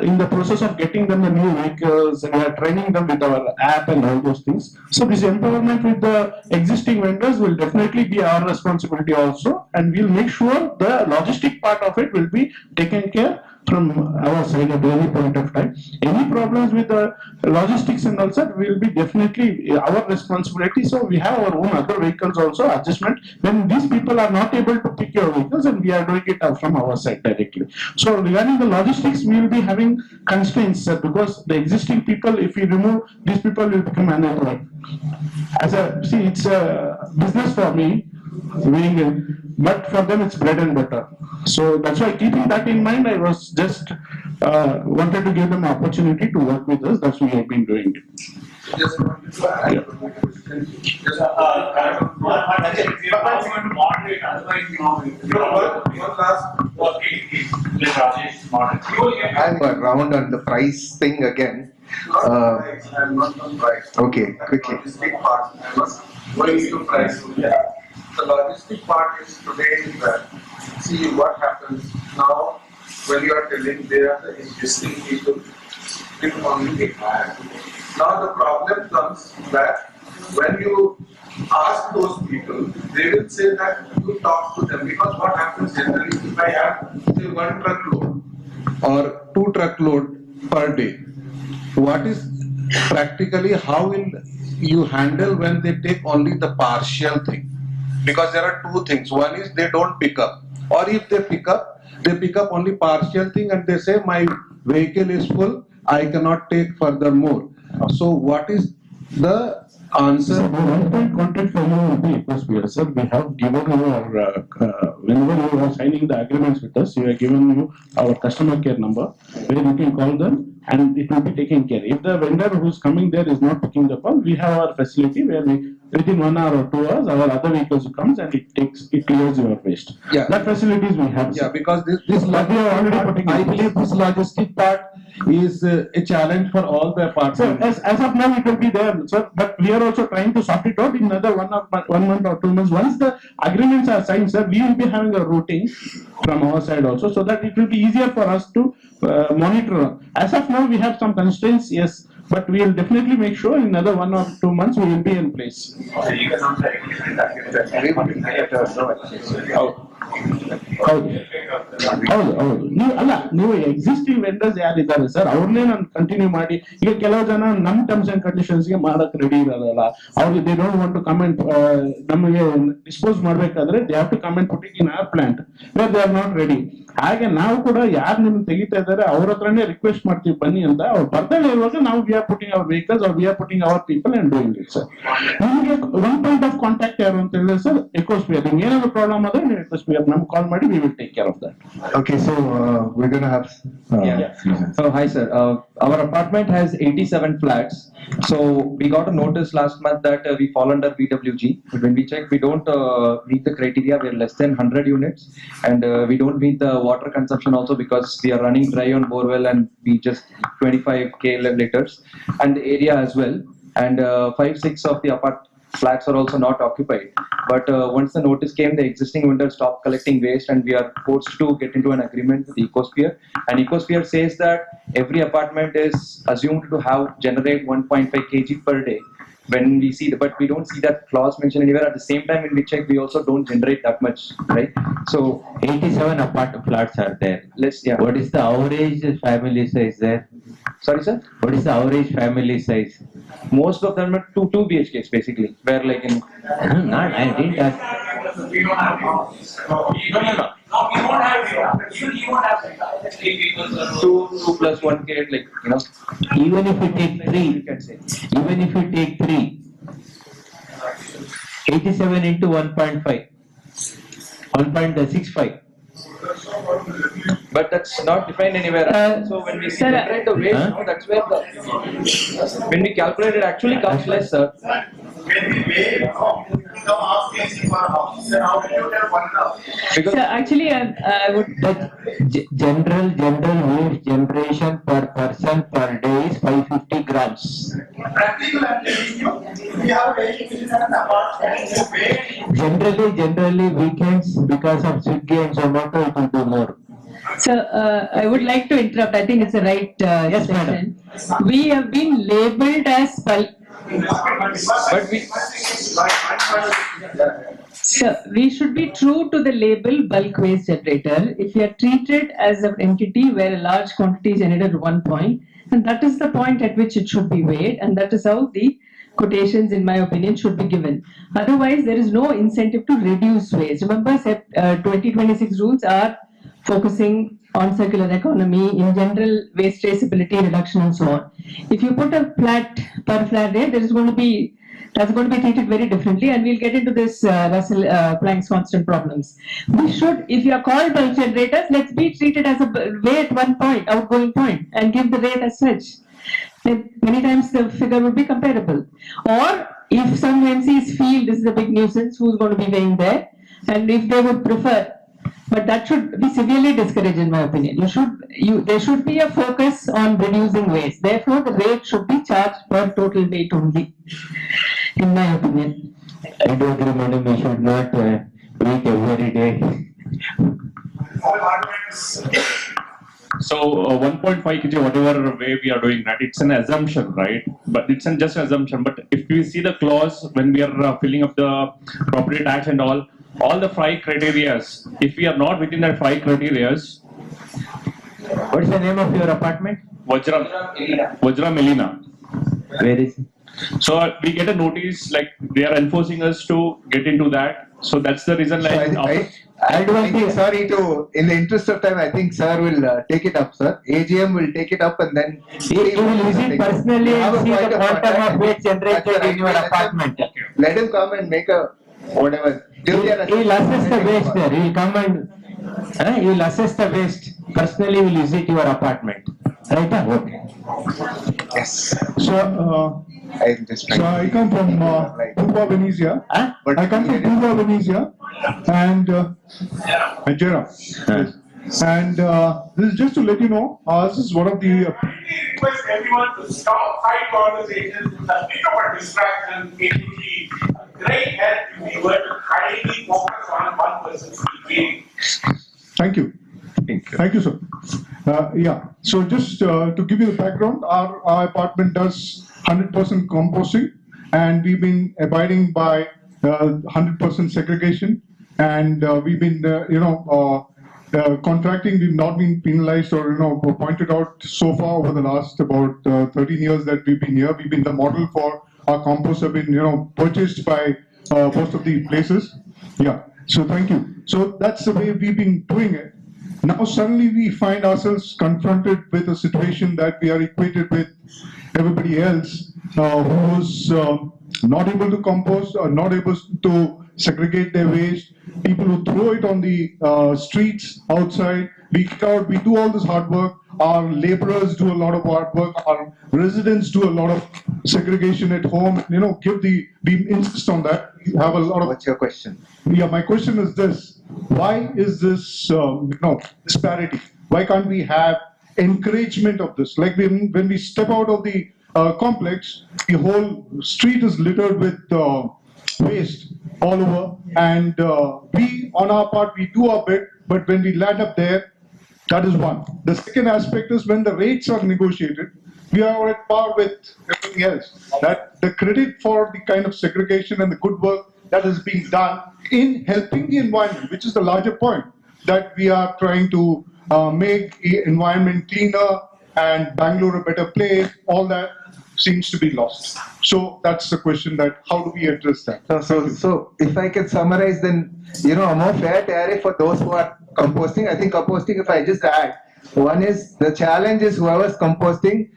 in the process of getting them the new vehicles, and we are training them with our app and all those things. So this empowerment with the existing vendors will definitely be our responsibility also, and we'll make sure the logistic part of it will be taken care from our side at any point of time. Any problems with the logistics and also will be definitely our responsibility. So we have our own other vehicles also adjustment when these people are not able to pick your vehicles, and we are doing it from our side directly. So regarding the logistics, we will be having constraints because the existing people, if we remove these people, will become unemployed. It's a business for me, but for them it's bread and butter. So that's why, keeping that in mind, I was just wanted to give them an opportunity to work with us. That's why we have been doing it.
just want to add
Yeah.
one last. I'm around on the price thing again.
I'm not on price.
Okay, quickly.
Logistic part. I was going to price.
Yeah.
The logistic part is today is that, see what happens now.
when you are telling they are the existing people, will only be hired. Now the problem comes that when you ask those people, they will say that you talk to them, because what happens generally, if I have say 1 truckload or 2 truckload per day, what is practically, how will you handle when they take only the partial thing? Because there are 2 things. One is they don't pick up, or if they pick up only partial thing and they say my vehicle is full, I cannot take further more. So what is the answer?
So the 1 point contract for you will be 𝗏𝗧, sir. We have given you our, whenever you are signing the agreements with us, we have given you our customer care number where you can call them and it will be taken care. If the vendor who's coming there is not picking the call, we have our facility where we, within 1 hour or 2 hours, our other vehicles comes and it clears your waste.
Yeah.
That facilities we have.
Yeah, because this
But we are already putting
I
in place.
believe this logistic part is a challenge for all the
So
apartments.
as of now, it will be there, sir, but we are also trying to sort it out in another 1 month or 2 months. Once the agreements are signed, sir, we will be having a routing from our side also, so that it will be easier for us to monitor. As of now, we have some constraints, yes, but we will definitely make sure in another 1 or 2 months we will be in place. ಹೌದು ನೀವು ಅಲ್ಲ ನೀವು existing vendors ಯಾರಿದ್ದಾರೆ sir ಅವ್ರನ್ನೇ ನಾನು continue ಮಾಡಿ ಈಗ ಕೆಲವು ಜನ ನಮ್ ಟರ್ಮ್ಸ್ ಅಂಡ್ ಕಂಡೀಷನ್ಸ್ ಗೆ ಮಾಡಕ್ ರೆಡಿ ಇರಲ್ಲ ಅವ್ರಿಗೆ they don't want to comment ನಮಗೆ ಡಿಸ್ಪೋಸ್ ಮಾಡ್ಬೇಕಾದ್ರೆ they have to comment putting in our plant where they are not ready. ಹಾಗೆ ನಾವು ಕೂಡ ಯಾರು ನಿಮ್ಗೆ ತೆಗಿತಾ ಇದ್ದಾರೆ ಅವ್ರ ಹತ್ರನೇ ರಿಕ್ವೆಸ್ಟ್ ಮಾಡ್ತೀವಿ ಬನ್ನಿ ಅಂತ. ಅವ್ರು ಬರ್ತಾನೆ ಇರುವಾಗ ನಾವು we are putting our vehicles are we are putting our people and doing it sir. ನಿಮಗೆ 1 ಪಾಯಿಂಟ್ ಆಫ್ ಕಾಂಟ್ಯಾಕ್ಟ್ ಯಾರು ಅಂತ ಹೇಳಿದ್ರೆ ಸರ್ 𝗏𝗏 ನಿಮ್ಗೆ ಏನಾದ್ರು ಪ್ರಾಬ್ಲಮ್ ಆದ್ರೆ ನೀವು 𝗏𝗏 ನಮ್ಗೆ ಕಾಲ್ ಮಾಡಿ we will take care of that.
Okay, so we're going to have. So hi sir, our apartment has 87 flats. So we got a notice last month that we fall under BWG. But when we check, we don't meet the criteria. We're less than 100 units, and we don't meet the water consumption also because we are running dry on borewell and we just 25k liters, and the area as well. And 5-6 of the flats are also not occupied. But once the notice came, the existing vendor stopped collecting waste, and we are forced to get into an agreement with 𝗏𝗏. And 𝗏𝗏 says that every apartment is assumed to have generate 1.5 kg per day. When we see but we don't see that clause mentioned anywhere. At the same time, when we check, we also don't generate that much, right? So
87 flats are there.
Yeah.
What is the average family size there?
Sorry, sir.
What is the average family size?
Most of them are 2 BHKs basically. Where like in.
Not. I didn't ask.
We don't have. No, we won't have. You won't have 3 people.
2 plus 1k, like you know.
Even if you take 3,
You can say.
even if you take 3, 87 into 1.5, 1.65.
But that's not defined anywhere. So when we separate the waste, no, that's where the when we calculate it actually comes less, sir.
When we weigh, come asking for a house. Then how do you tell 1 house?
Because
So actually, I would but general waste generation per person per day is 550 grams.
Practical, I'm telling you, we have weighing which is an apartment. You weigh.
Generally weekends because of Swiggy and Zomato it will do more.
So I would like to interrupt. I think it's the right
Yes,
session. We have been labeled as bulk.
but we
So we should be true to the label bulk waste generator. If we are treated as an entity where a large quantity is generated at 1 point, and that is the point at which it should be weighed, and that is how the quotations, in my opinion, should be given. Otherwise, there is no incentive to reduce waste. Remember, 2026 rules are focusing on circular economy, in general, waste traceability, reduction, and so on. If you put a flat per flat rate, that's going to be treated very differently, and we'll get into this Russell-Planck's constant problems. We should, if you are called bulk generators, let's be treated as a way at 1 point, outgoing point, and give the rate as such. Then many times the figure would be comparable. Or if some MCs feel this is a big nuisance, who's going to be weighing there, and if they would prefer. But that should be severely discouraged, in my opinion. There should be a focus on reducing waste. Therefore, the rate should be charged per total weight only, in my opinion.
I do agree, madam. We should not weigh every day.
So 1.5 kg, whatever way we are doing that, it's an assumption, right? But it's just an assumption. But if we see the clause when we are filling up the property tax and all the 5 criteria, if we are not within that 5 criteria,
What's the name of your apartment?
Vajra Melina.
Where is it?
So we get a notice like they are enforcing us to get into that. So that's the reason. Like
I think, sorry to, in the interest of time, I think sir will take it up, sir. AGM will take it up and then
he will visit personally and see the quantum of waste generated in your apartment.
Let him come and make a whatever.
He will assess the waste there. He will come and he will assess the waste. Personally, will visit your apartment. Right? Okay.
Yes.
So, I come from 𝗵𝗵 I come from 𝗵𝗵 and Jera. Yes. And this is just to let you know, this is one of the.
Request everyone to stop high conversations, become a distraction. It would be a great help if we were to highly focus on one person's speaking.
Thank you. Thank you, sir. Yeah. So just to give you the background, our apartment does 100% composting, and we've been abiding by 100% segregation, and we've been, contracting. We've not been penalized or pointed out so far over the last about 13 years that we've been here. We've been the model for our composts have been purchased by most of the places. Yeah. So thank you. So that's the way we've been doing it. Now suddenly we find ourselves confronted with a situation that we are equated with everybody else who's not able to compost or not able to segregate their waste, people who throw it on the streets outside. We do all this hard work. Our laborers do a lot of hard work. Our residents do a lot of segregation at home. We insist on that. We have a lot of.
What's your question?
Yeah, my question is this. Why is this disparity? Why can't we have encouragement of this? Like when we step out of the complex, the whole street is littered with waste all over, and we, on our part, we do our bit, but when we land up there, that is one. The second aspect is when the rates are negotiated, we are at par with everything else. That the credit for the kind of segregation and the good work that is being done in helping the environment, which is the larger point, that we are trying to make the environment cleaner and Bangalore a better place, all that seems to be lost. So that's the question, that how do we address that?
So if I can summarize, then a more fair tariff for those who are composting. I think composting, if I just add, one is the challenge is whoever's composting,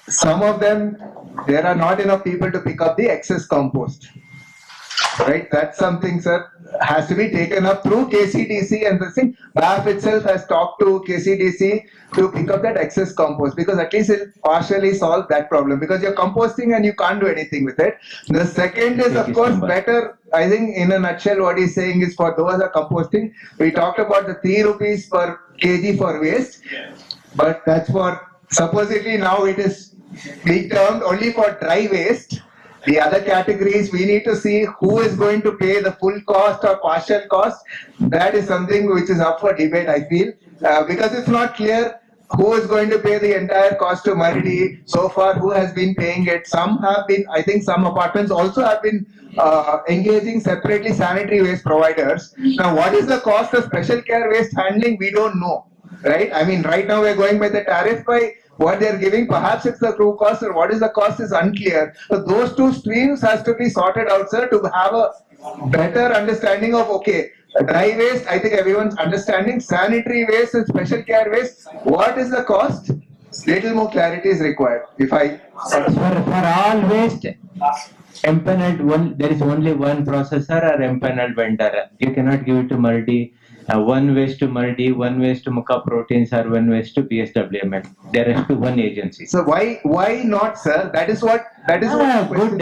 some of them, there are not enough people to pick up the excess compost. Right, that's something, sir, has to be taken up through KCDC, and the thing, BAF itself has talked to KCDC to pick up that excess compost, because at least it partially solve that problem, because you're composting and you can't do anything with it. The second is, of course, better, I think in a nutshell what he's saying is for those who are composting, we talked about the 3 rupees per kg for waste, but that's for, supposedly now it is being termed only for dry waste. The other categories, we need to see who is going to pay the full cost or partial cost. That is something which is up for debate, I feel, because it's not clear who is going to pay the entire cost to Maridi. So far, who has been paying it? Some have been, I think some apartments also have been engaging separately sanitary waste providers. Now, what is the cost of special care waste handling? We don't know, right? I mean, right now we're going by the tariff by what they're giving. Perhaps it's the true cost, or what is the cost is unclear. So those two streams has to be sorted out, sir, to have a better understanding of, okay, dry waste, I think everyone's understanding, sanitary waste and special care waste, what is the cost? Little more clarity is required. If I
for all waste, empaneled there is only one processor or empaneled vendor. You cannot give it to Maridi. One waste to Maridi, one waste to Mukha Proteins, or one waste to BSWML. There is to one agency.
So why not, sir? That is what
good.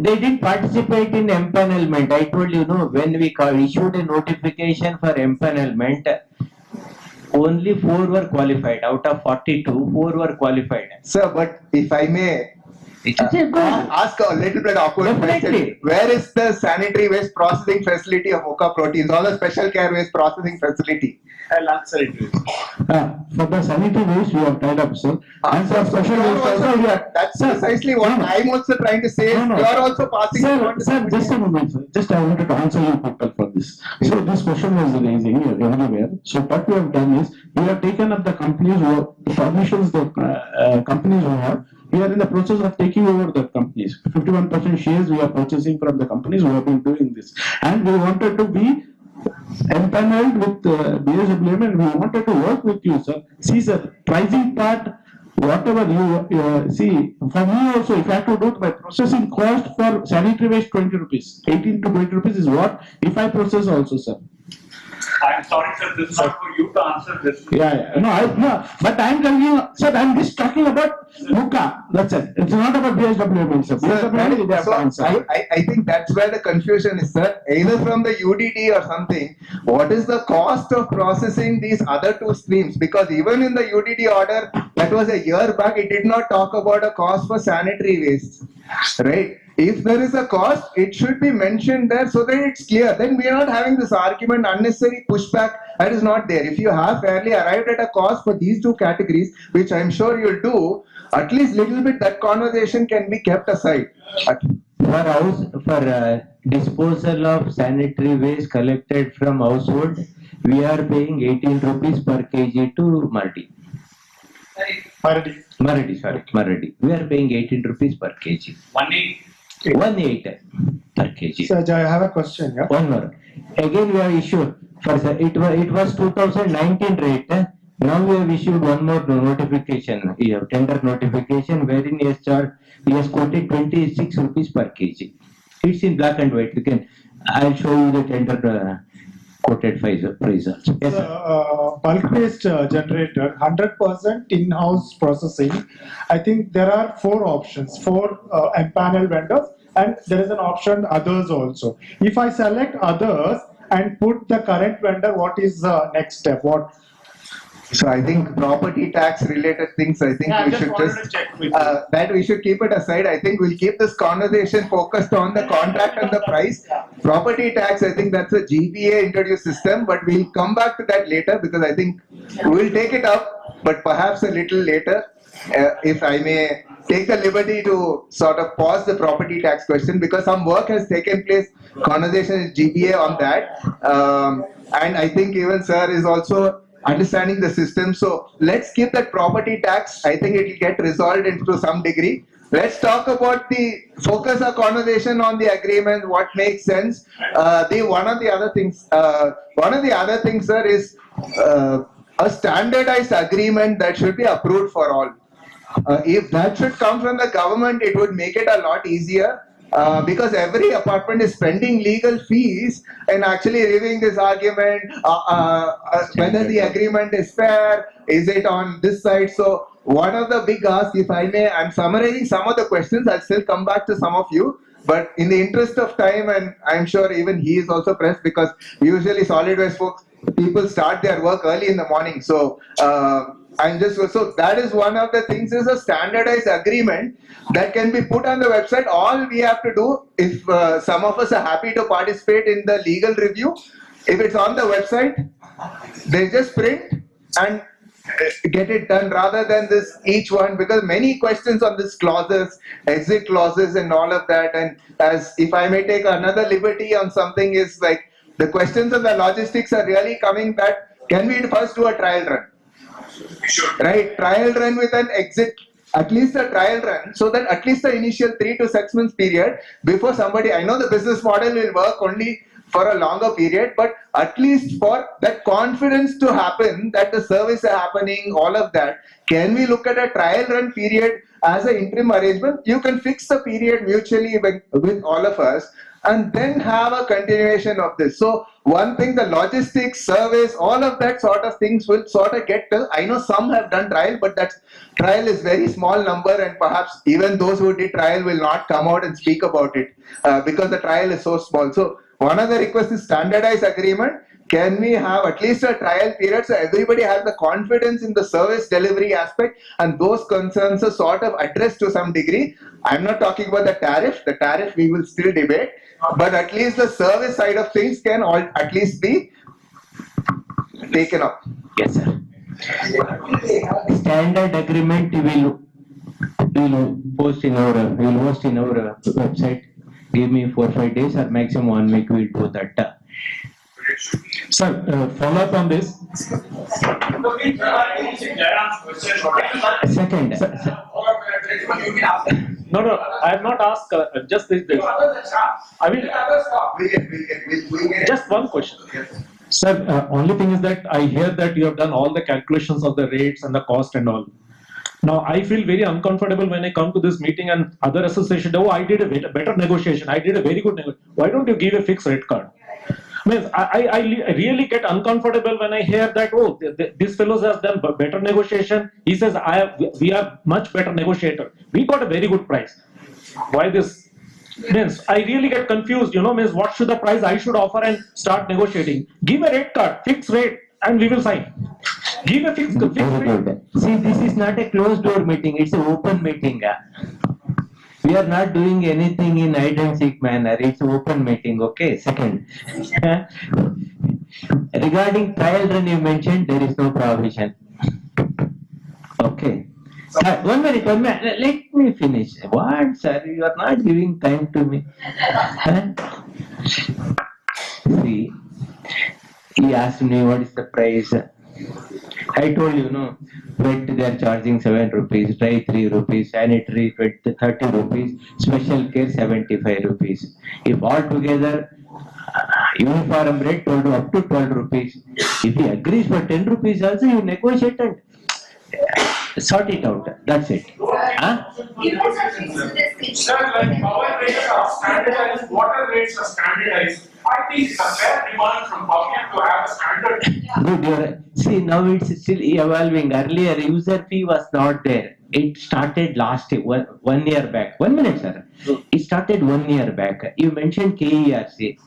They didn't participate in empanelment. I told you, when we issued a notification for empanelment, only 4 were qualified. Out of 42, 4 were qualified.
Sir, but if I may, Ask a little bit awkward question. Where is the sanitary waste processing facility of 𝗂𝗂 proteins or the special care waste processing facility?
I'll answer it. For the sanitary waste, we have tied up, sir. And for special waste also, we are.
That's precisely what I'm also trying to say. You are also passing on.
Sir, just a moment, sir. Just I wanted to answer you people for this. So this question was raising everywhere. So what we have done is, we have taken up the companies who permissions, the companies who have. We are in the process of taking over the companies. 51% shares we are purchasing from the companies who have been doing this. And we wanted to be empaneled with BSWML, and we wanted to work with you, sir. See, sir, pricing part, whatever you see, for me also, if I have to do my processing cost for sanitary waste, 20 rupees. 18 to 20 rupees is what, if I process also, sir.
I'm sorry, sir, this is not for you to answer this.
No, but I'm telling you, sir, I'm just talking about Muka. That's it. It's not about BSWML, sir.
I think that's where the confusion is, sir. Either from the UDT or something. What is the cost of processing these other two streams? Because even in the UDT order, that was a year back, it did not talk about a cost for sanitary waste, right? If there is a cost, it should be mentioned there so that it's clear. Then we are not having this argument, unnecessary pushback that is not there. If you have fairly arrived at a cost for these two categories, which I'm sure you'll do, at least little bit that conversation can be kept aside.
For disposal of sanitary waste collected from household, we are paying 18 rupees per kg to Mardi. Maradi. We are paying 18 rupees per kg. 1.8 per kg.
Sir, I have a question. Yeah?
One more. Again, we have issued for it was 2019 rate. Now we have issued one more notification. We have tender notification wherein he has quoted 26 rupees per kg. It's in black and white. I'll show you the tender quoted price also. Yes,
bulk waste generator, 100% in-house processing. I think there are four options, four empanel vendors, and there is an option others also. If I select others and put the current vendor, what is the next step?
So I think property tax related things, I think we should just that we should keep it aside. I think we'll keep this conversation focused on the contract and the price. Property tax, I think that's a GBA introduced system, but we'll come back to that later because I think we'll take it up, but perhaps a little later. If I may take the liberty to sort of pause the property tax question because some work has taken place, conversation is GBA on that. And I think even sir is also understanding the system. So let's keep that property tax. I think it will get resolved into some degree. Let's talk about focus our conversation on the agreement, what makes sense. One of the other things, sir, is a standardized agreement that should be approved for all. If that should come from the government, it would make it a lot easier. Because every apartment is spending legal fees and actually reviewing this argument, whether the agreement is fair, is it on this side. So one of the big asks, if I may, I'm summarizing some of the questions, I'll still come back to some of you, but in the interest of time, and I'm sure even he is also pressed because usually solid waste folks, people start their work early in the morning. So so that is one of the things is a standardized agreement that can be put on the website. All we have to do, if some of us are happy to participate in the legal review, if it's on the website, they just print and get it done rather than this each one, because many questions on this clauses, exit clauses and all of that. And as if I may take another liberty on something is like the questions of the logistics are really coming that can we first do a trial run? Right, trial run with an exit, at least a trial run, so that at least the initial 3 to 6 months period before somebody, I know the business model will work only for a longer period, but at least for that confidence to happen that the service is happening, all of that, can we look at a trial run period as an interim arrangement? You can fix the period mutually with all of us and then have a continuation of this. So one thing, the logistics, service, all of that sort of things will sort of get to, I know some have done trial, but that trial is very small number and perhaps even those who did trial will not come out and speak about it because the trial is so small. So one of the requests is standardized agreement Can we have at least a trial period so everybody has the confidence in the service delivery aspect and those concerns are sort of addressed to some degree? I'm not talking about the tariff. The tariff we will still debate, but at least the service side of things can all at least be taken up.
Yes, sir. Standard agreement we will post in our website. Give me 4 or 5 days or maximum 1 week. We'll do that.
Sir, follow up on this.
Second.
No, I have not asked just this. I will. Just one question. Sir, only thing is that I hear that you have done all the calculations of the rates and the cost and all. Now, I feel very uncomfortable when I come to this meeting and other association, oh, I did a better negotiation. I did a very good negotiation. Why don't you give a fixed rate card? I really get uncomfortable when I hear that, oh, this fellow has done better negotiation. He says, we are much better negotiator. We got a very good price. Why this? Means I really get confused, means what should the price I should offer and start negotiating? Give a rate card, fixed rate, and we will sign. Give a fixed rate.
See, this is not a closed door meeting, it's an open meeting. We are not doing anything in hide and seek manner, it's an open meeting, okay? Second, regarding trial run you mentioned, there is no provision. Okay. 1 minute, let me finish. What, sir? You are not giving time to me. See, he asked me what is the price. I told you, wet they are charging 7 rupees, dry 3 rupees, sanitary 30 rupees, special care 75 rupees. If all together, uniform rate told up to 12 rupees. If he agrees for 10 rupees also, you negotiate and sort it out. That's it.
Sir, like power rates are standardized, water rates are standardized. I think it's a fair demand from public to have a standard.
Good. See, now it's still evolving. Earlier, user fee was not there. It started last year, 1 year back. 1 minute, sir. It started 1 year back. You mentioned KERC.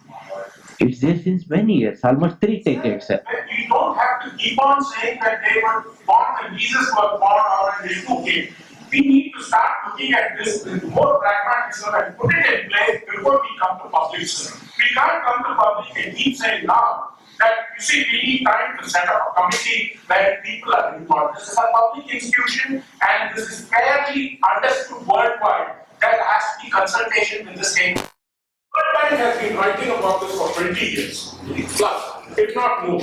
It's there since many years, almost 3 decades.
We don't have to keep on saying that they were born, the leases were born out and they too came. We need to start looking at this with more pragmatism and put it in place before we come to public. We can't come to public and keep saying now that, you see, we need time to set up a committee where people are involved. This is a public institution and this is fairly understood worldwide. There has to be consultation with the state. World Bank has been writing about this for 20 years, plus, if not more.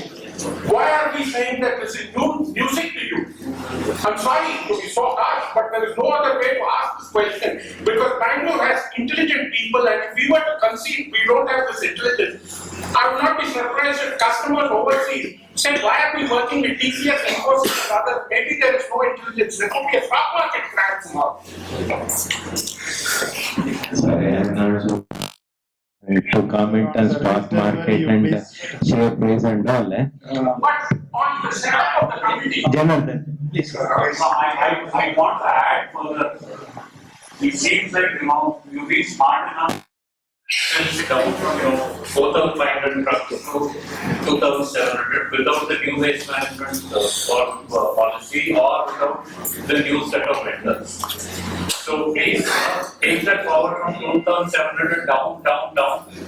Why are we saying that this is music to you? I'm sorry to be so harsh, but there is no other way to ask this question. Because Bangalore has intelligent people, and if we were to concede we don't have this intelligence, I would not be surprised if customers overseas say, why are we working with TCS, Infosys, and others? Maybe there is no intelligence. There could be a stock market crash tomorrow.
Sorry, I'm not to comment on stock market and share price and all.
But on the setup of the committee,
Janardhan,
please.
I want to add further. It seems like you be smart enough to down from 4,500 trucks to 2,700 without the new waste management policy or without the new set of vendors. So please take that forward from 2,700 down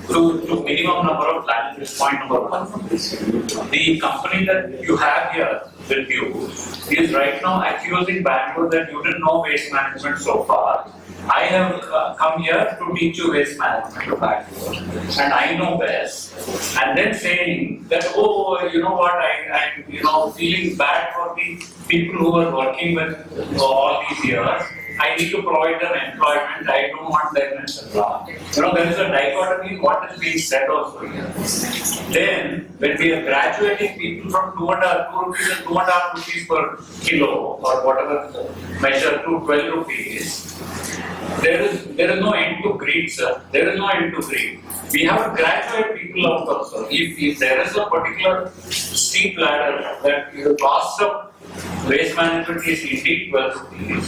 to minimum number of landfills. Point number 1. The company that you have here with you is right now accusing Bangalore that you didn't know waste management so far. I have come here to teach you waste management to Bangalore, and I know best. And then saying that, oh, you know what, I'm feeling bad for the people who are working with all these years. I need to provide them employment. I don't want them, etc. There is a dichotomy. What is being said also here. Then, when we are graduating people from 2 rupees and 2.5 rupees per kilo or whatever measure to 12 rupees. There is no end to greed, sir. There is no end to greed. We have to graduate people out also. If there is a particular steep ladder that the cost of waste management is indeed 12 rupees.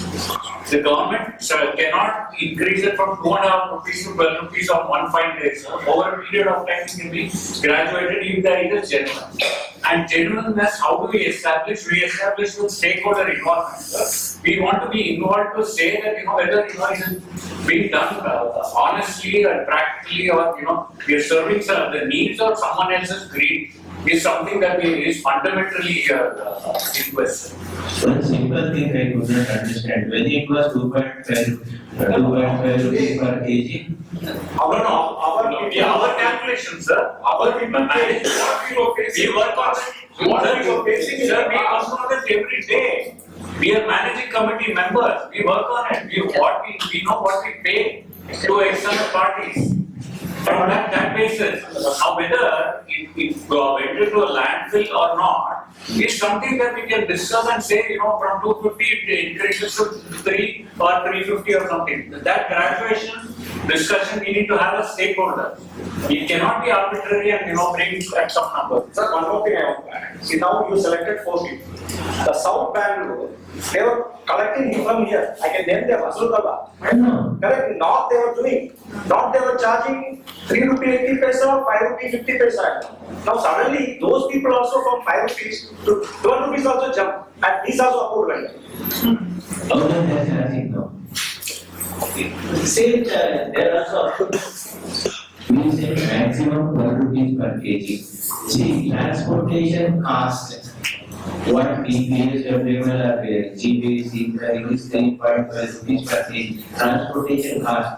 The government cannot increase it from 2.5 rupees to 12 rupees on one fine day. So over a period of time, it can be graduated if there is a genuine. And genuineness, how do we establish? We establish with stakeholder involvement. We want to be involved to say that, whether it is being done honestly or practically, or, we are serving the needs of someone else's greed is something that is fundamentally in question.
One simple thing I could not understand. When it was 2.12 rupees per kg.
Our calculations, sir. Our people manage what we were facing. We work on it. What we were facing, sir, we work on it every day. We are managing committee members. We work on it. We know what we pay to external parties. From that basis, now whether it went into a landfill or not is something that we can discuss and say, from 250 it increases to 3 or 350 or something. That graduation discussion we need to have a stakeholder. It cannot be arbitrary and bring at some number.
Sir, one more thing I want to add. See, now you selected 4 people. The South Bangalore, they were collecting from here. I can name them 𝗓𝗏. Correct? North they were doing. North they were charging 3 rupee 80 paisa, 5 rupee 50 paisa. Now suddenly those people also from 5 rupees to 12 rupees also jump. And these also approved.
How does that charging now? Same there are also we say maximum 12 rupees per kg. See, transportation cost. What BSWML or 𝗔𝗽𝗿𝗁 is 3.12 rupees per kg. Transportation cost.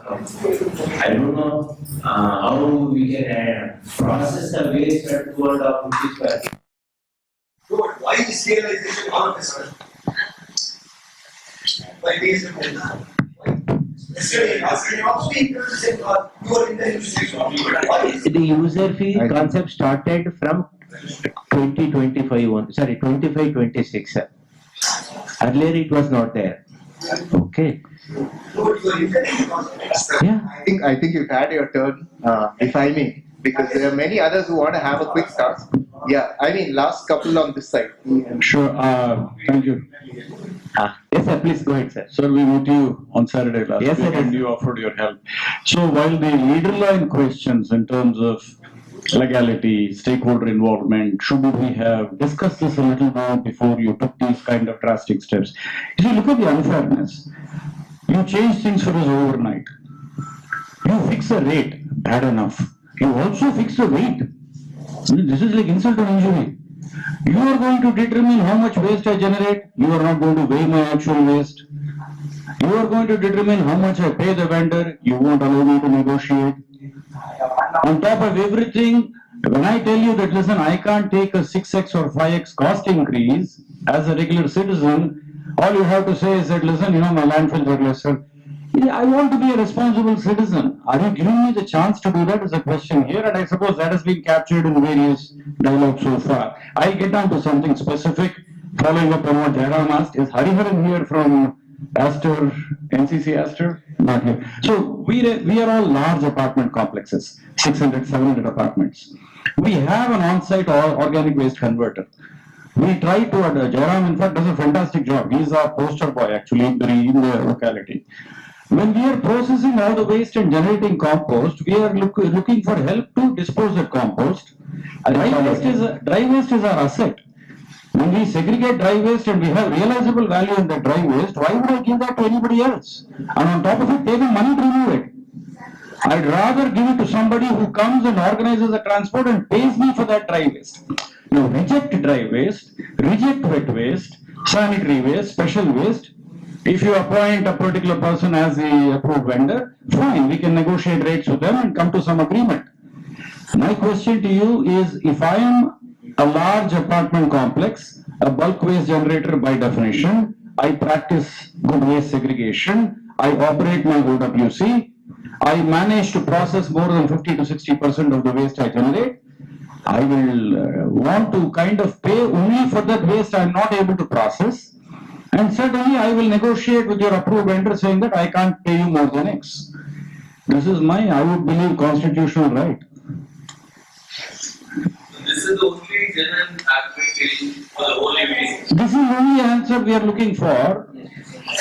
I don't know how we can process the waste at 2.5 rupees per kg.
Why is realization all of this? Why BSWML?
The user fee concept started from 25-26. Earlier it was not there. Okay.
Yeah. I think you've had your turn, if I may, because there are many others who want to have a quick task. Yeah, last couple on this side.
Sure. Thank you.
Yes, sir. Please go ahead, sir.
Sir, we met you on Saturday last
Yes,
week
sir.
and you offered your help. So while the leader line questions in terms of legality, stakeholder involvement, should we have discussed this a little more before you took these kind of drastic steps? If you look at the unfairness, you change things for us overnight. You fix a rate, bad enough. You also fix the weight. This is like insult to injury. You are going to determine how much waste I generate. You are not going to weigh my actual waste. You are going to determine how much I pay the vendor. You won't allow me to negotiate. On top of everything, when I tell you that, listen, I can't take a 6x or 5x cost increase as a regular citizen, all you have to say is that, listen, my landfills are lesser. I want to be a responsible citizen. Are you giving me the chance to do that is a question here, and I suppose that has been captured in various dialogues so far. I get down to something specific, following up on what Jairam asked. Is Hariharan here from Aster, NCC Aster? Not here. So we are all large apartment complexes, 600, 700 apartments. We have an on-site organic waste converter. We try to, Jairam in fact does a fantastic job. He's our poster boy actually in the locality. When we are processing all the waste and generating compost, we are looking for help to dispose of compost. Dry waste is our asset. When we segregate dry waste and we have realizable value in that dry waste, why would I give that to anybody else? And on top of it, pay them money to remove it. I'd rather give it to somebody who comes and organizes the transport and pays me for that dry waste. Now, reject dry waste, reject wet waste, sanitary waste, special waste. If you appoint a particular person as the approved vendor, fine, we can negotiate rates with them and come to some agreement. My question to you is, if I am a large apartment complex, a bulk waste generator by definition, I practice good waste segregation, I operate my OWC, I manage to process more than 50 to 60% of the waste I generate, I will want to kind of pay only for that waste I am not able to process. And certainly I will negotiate with your approved vendor saying that I can't pay you more than X. This is my, I would believe, constitutional right.
This is
is the only genuine argumentation for the whole evening.
This is the only answer we are looking for.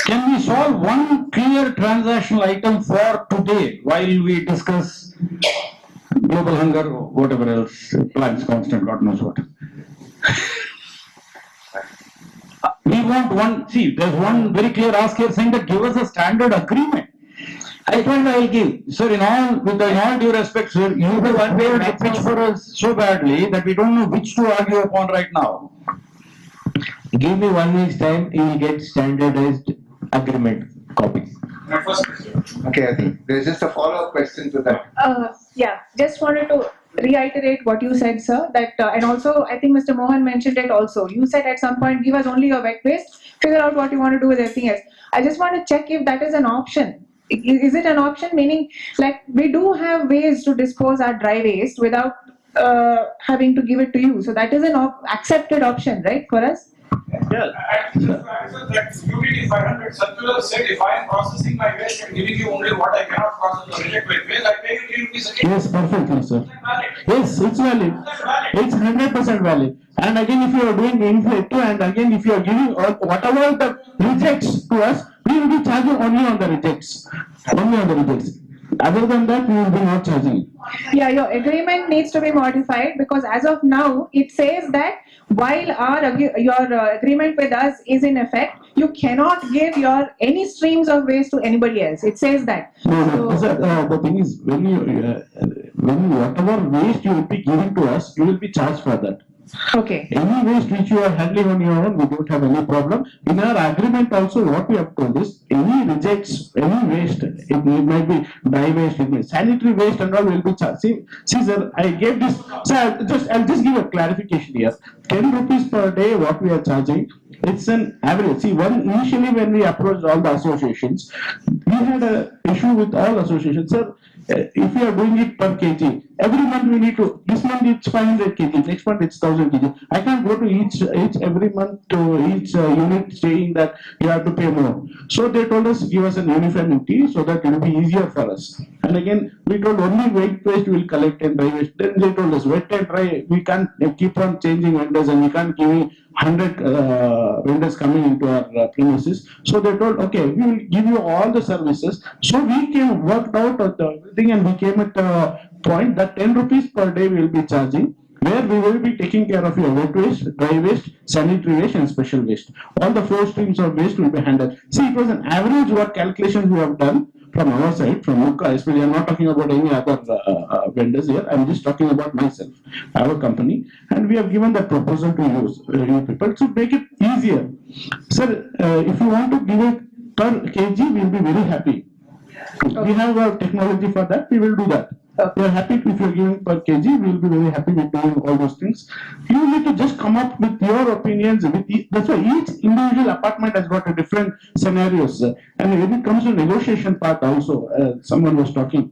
Can we solve one clear transactional item for today while we discuss global hunger, whatever else, plants constant, God knows what. We want one, see, there's one very clear ask here saying that give us a standard agreement. I told I will give. Sir, in all due respect, sir, you have one way to pitch for us so badly that we don't know which to argue upon right now.
Give me 1 week's time, you will get standardized agreement copies.
My first question.
Okay, I think there's just a follow-up question to that.
Yeah, just wanted to reiterate what you said, sir, that and also I think Mr. Mohan mentioned it also. You said at some point, give us only your wet waste, figure out what you want to do with everything else. I just want to check if that is an option. Is it an option? Meaning, like, we do have ways to dispose our dry waste without having to give it to you. So that is an accepted option, right, for us?
Yeah.
And just to answer that, UDT 500 circular said if I am processing my waste and giving you only what I cannot process or reject with waste, I pay you 3 rupees again.
Yes, perfectly, sir. Yes, it's valid. It's 100% valid. And again, if you are doing in-situ, and again, if you are giving whatever the rejects to us, we will be charging only on the rejects. Only on the rejects. Other than that, we will be not charging.
Yeah, your agreement needs to be modified because as of now, it says that while your agreement with us is in effect, you cannot give your any streams of waste to anybody else. It says that.
No, sir, the thing is, when whatever waste you will be giving to us, you will be charged for that.
Okay.
Any waste which you are handling on your own, we don't have any problem. In our agreement also, what we have told is, any rejects, any waste, it might be dry waste, it may be sanitary waste and all will be charged. See sir, I gave this, sir, I'll just give a clarification here. 10 rupees per day, what we are charging, it's an average. See, initially when we approached all the associations, we had an issue with all associations. Sir, if you are doing it per kg, every month we need to, this month it's 500 kg, next month it's 1000 kg. I can't go to each every month to each unit saying that you have to pay more. So they told us, give us an uniformity so that it will be easier for us. And again, we told only wet waste we will collect and dry waste. Then they told us wet and dry, we can't keep on changing vendors and we can't give 100 vendors coming into our premises. So they told, okay, we will give you all the services. So we came, worked out the thing and we came at a point that 10 rupees per day we will be charging, where we will be taking care of your wet waste, dry waste, sanitary waste and special waste. All the 4 streams of waste will be handled. See, it was an average work calculation we have done from our side, from Muka, especially. I'm not talking about any other vendors here. I'm just talking about myself, our company, and we have given that proposal to you people to make it easier. Sir, if you want to give it per kg, we'll be very happy. We have a technology for that. We will do that. We are happy if you are giving per kg. We will be very happy with doing all those things. You need to just come up with your opinions. That's why each individual apartment has got a different scenarios. And when it comes to negotiation part also, someone was talking.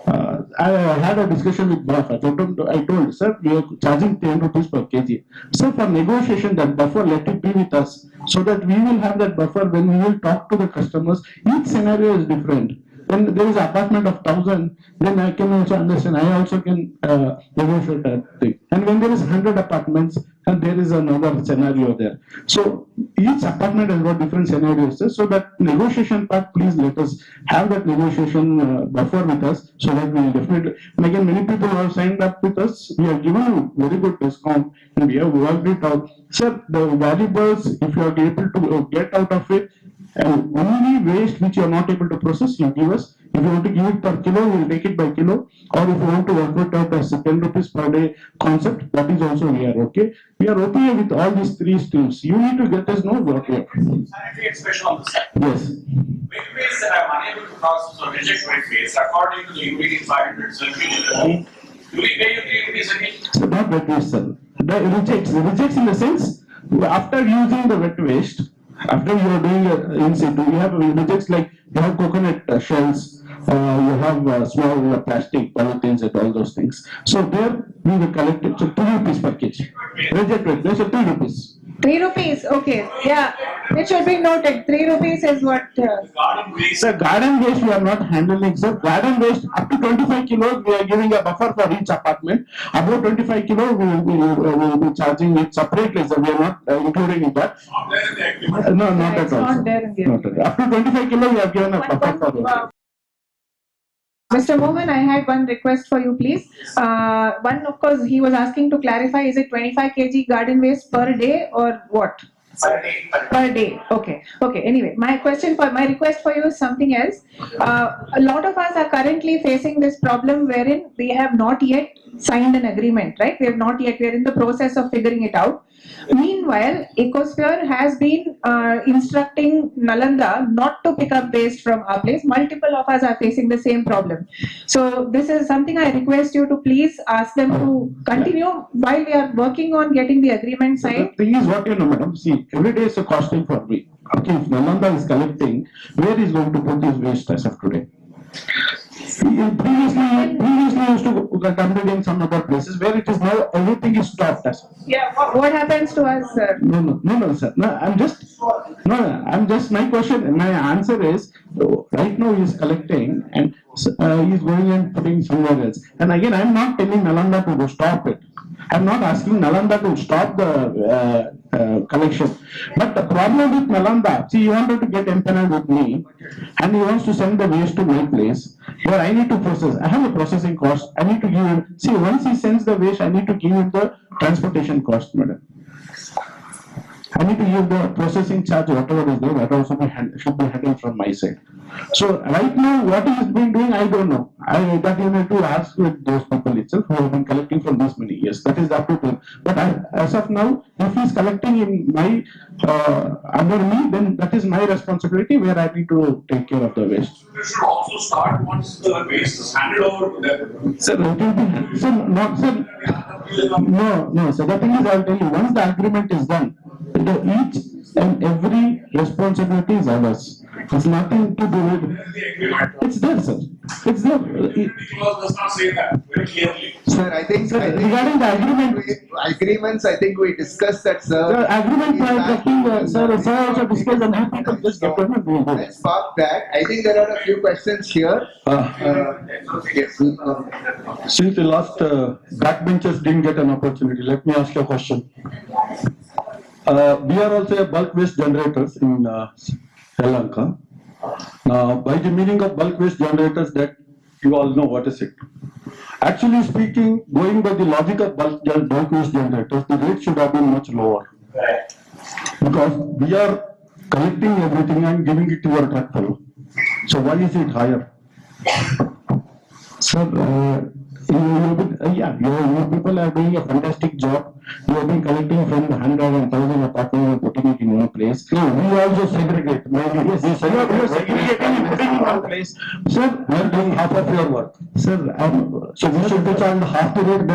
I had a discussion with BAF. I told, sir, we are charging 10 rupees per kg. So for negotiation, that buffer, let it be with us, so that we will have that buffer when we will talk to the customers. Each scenario is different. When there is an apartment of 1000, then I can also understand. I also can negotiate that thing. And when there is 100 apartments, and there is another scenario there. So each apartment has got different scenarios. So that negotiation part, please let us have that negotiation buffer with us, so that we will definitely. And again, many people who have signed up with us, we have given a very good discount, and we have worked it out. Sir, the valuables, if you are able to get out of it, and only waste which you are not able to process, you give us. If you want to give it per kilo, we will take it by kilo. Or if you want to work it out as a 10 rupees per day concept, that is also we are okay. We are okay with all these 3 streams. You need to get us know what we are.
Sanitary and special on the side.
Yes.
Wet waste that I am unable to process or reject wet waste, according to the UDT 500 circular, do we pay you 3 rupees again?
So not wet waste, sir. The rejects in the sense, after using the wet waste, after you are doing in-situ, you have rejects like you have coconut shells, you have small plastic polythenes and all those things. So there we will collect it. So 2 rupees per kg. Reject rate, there's a 2 rupees.
3 rupees, okay, yeah, it should be noted, 3 rupees is what.
Sir, garden waste we are not handling, sir. Garden waste up to 25 kilos we are giving a buffer for each apartment. Above 25 kilos we will be charging it separately, sir. We are not including in that. No, not at all.
Not there in the
Not at all. Up to 25 kilos we have given a buffer for it.
Mr. Mohan, I had one request for you, please. One, of course, he was asking to clarify, is it 25 kg garden waste per day or what? Per day. Okay. Okay. Anyway, my request for you is something else. A lot of us are currently facing this problem wherein we have not yet signed an agreement, right? We are in the process of figuring it out. Meanwhile, Ecosphere has been instructing Nalanda not to pick up waste from our place. Multiple of us are facing the same problem. So this is something I request you to please ask them to continue while we are working on getting the agreement signed.
The thing is what you know, madam, see, every day is a costing for me. Okay, if Nalanda is collecting, where is going to put his waste as of today? Previously used to dump it in some other places where it is now everything is stopped.
Yeah, what happens to us, sir?
No, sir. My question, my answer is, right now he is collecting and he is going and putting somewhere else. And again, I am not telling Nalanda to go stop it. I am not asking Nalanda to stop the collection. But the problem with Nalanda, see, he wanted to get empaneled with me and he wants to send the waste to my place where I need to process. I have a processing cost. I need to give him, see, once he sends the waste, I need to give him the transportation cost, madam. I need to give the processing charge, whatever is there, that also should be handled from my side. So right now, what he has been doing, I don't know. That you need to ask with those people itself who have been collecting from this many years. That is up to them. But as of now, if he is collecting in my under me, then that is my responsibility where I need to take care of the waste.
You should also start once the waste is handed over to them.
Sir, it will be, sir, not, sir. No. So the thing is, I will tell you, once the agreement is done, each and every responsibility is ours. It's nothing to do with. It's there, sir. It's there.
Because does not say that very clearly.
Sir, I think
regarding the agreement,
agreements, I think we discussed that, sir.
The agreement we are talking, sir also discussed, and you people just get on and go.
Let's park that. I think there are a few questions here. Yes.
Since the last backbenchers didn't get an opportunity, let me ask you a question. We are also a bulk waste generators in Sri Lanka. Now, by the meaning of bulk waste generators, that you all know what is it. Actually speaking, going by the logic of bulk waste generators, the rate should have been much lower. Because we are collecting everything and giving it to our tractor. So why is it higher?
Sir, you people are doing a fantastic job. You have been collecting from the 100 and 1,000 apartments and putting it in one place. No, we also segregate. Yes, you are segregating and putting in one place. Sir, we are doing half of your work. Sir, so we should be charged half the rate.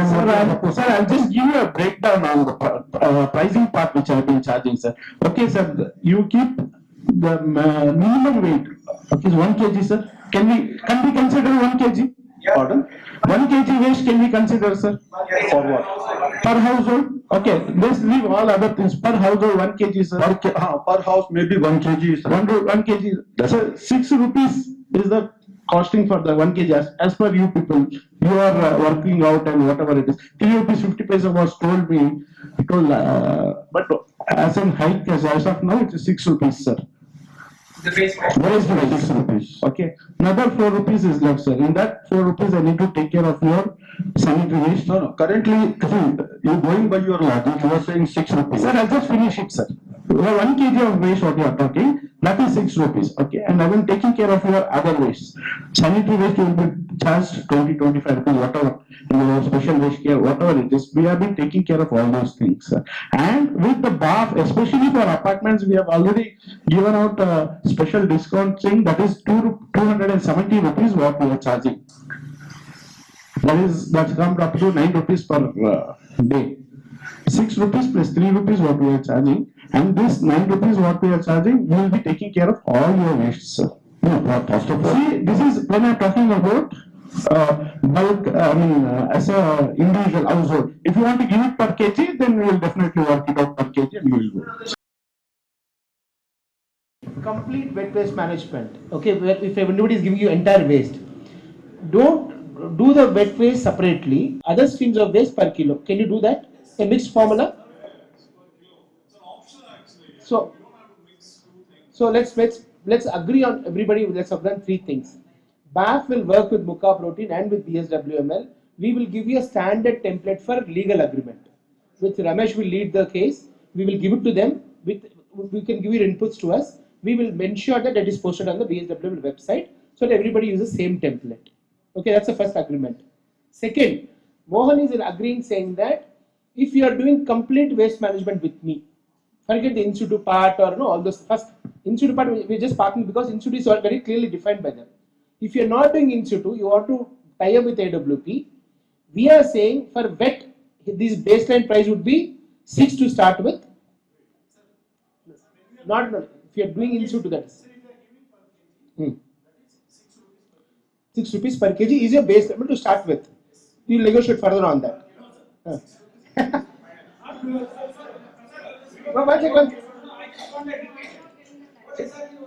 Sir, I'll just give you a breakdown on the pricing part which I have been charging, sir. Okay, sir, you keep the minimum weight. Okay, is 1 kg, sir. Can we consider 1 kg? Pardon? 1 kg waste can we consider, sir? For what? Per household? Okay, let's leave all other things. Per household 1 kg, sir.
Per house maybe 1 kg, sir.
1 kg. Sir, 6 rupees is the costing for the 1 kg as per you people. You are working out and whatever it is. 3 rupees 50 paisa was told me. But as in hike, as of now, it is 6 rupees, sir.
The base price.
What is the 6 rupees? Okay. Another 4 rupees is left, sir. In that 4 rupees, I need to take care of your sanitary waste.
No. Currently, you going by your logic, you are saying 6 rupees.
Sir, I'll just finish it, sir. 1 kg of waste, what you are talking, that is 6 rupees. Okay. And I will taking care of your other waste. Sanitary waste will be charged 20-25 rupees, whatever. And special waste care, whatever it is. We have been taking care of all those things, sir. And with the BAF, especially for apartments, we have already given out a special discount saying that is 270 rupees what we are charging. That's come up to 9 rupees per day. 6 rupees plus 3 rupees what we are charging, and this 9 rupees what we are charging, we will be taking care of all your waste, sir.
No, first of all,
see, this is when I am talking about bulk, as a individual household. If you want to give it per kg, then we will definitely work it out per kg and we will go.
Complete wet waste management. Okay, where if anybody is giving you entire waste, don't do the wet waste separately. Other streams of waste per kilo. Can you do that? A mixed formula. So let's agree on everybody. Let's agree on three things. BAF will work with Muka Protein and with BSWML. We will give you a standard template for legal agreement. With Ramesh will lead the case. We will give it to them. We can give your inputs to us. We will ensure that it is posted on the BSWML website so that everybody uses the same template. Okay, that's the first agreement. Second, Mohan is agreeing saying that if you are doing complete waste management with me, forget the in-situ part or no, all those. First, in-situ part we're just parking because in-situ is very clearly defined by them. If you're not doing in-situ, you want to tie up with AWP. We are saying for wet, this baseline price would be 6 to start with. Not if you're doing in-situ, that is 6 rupees per kg is your base level to start with. You will negotiate further on that.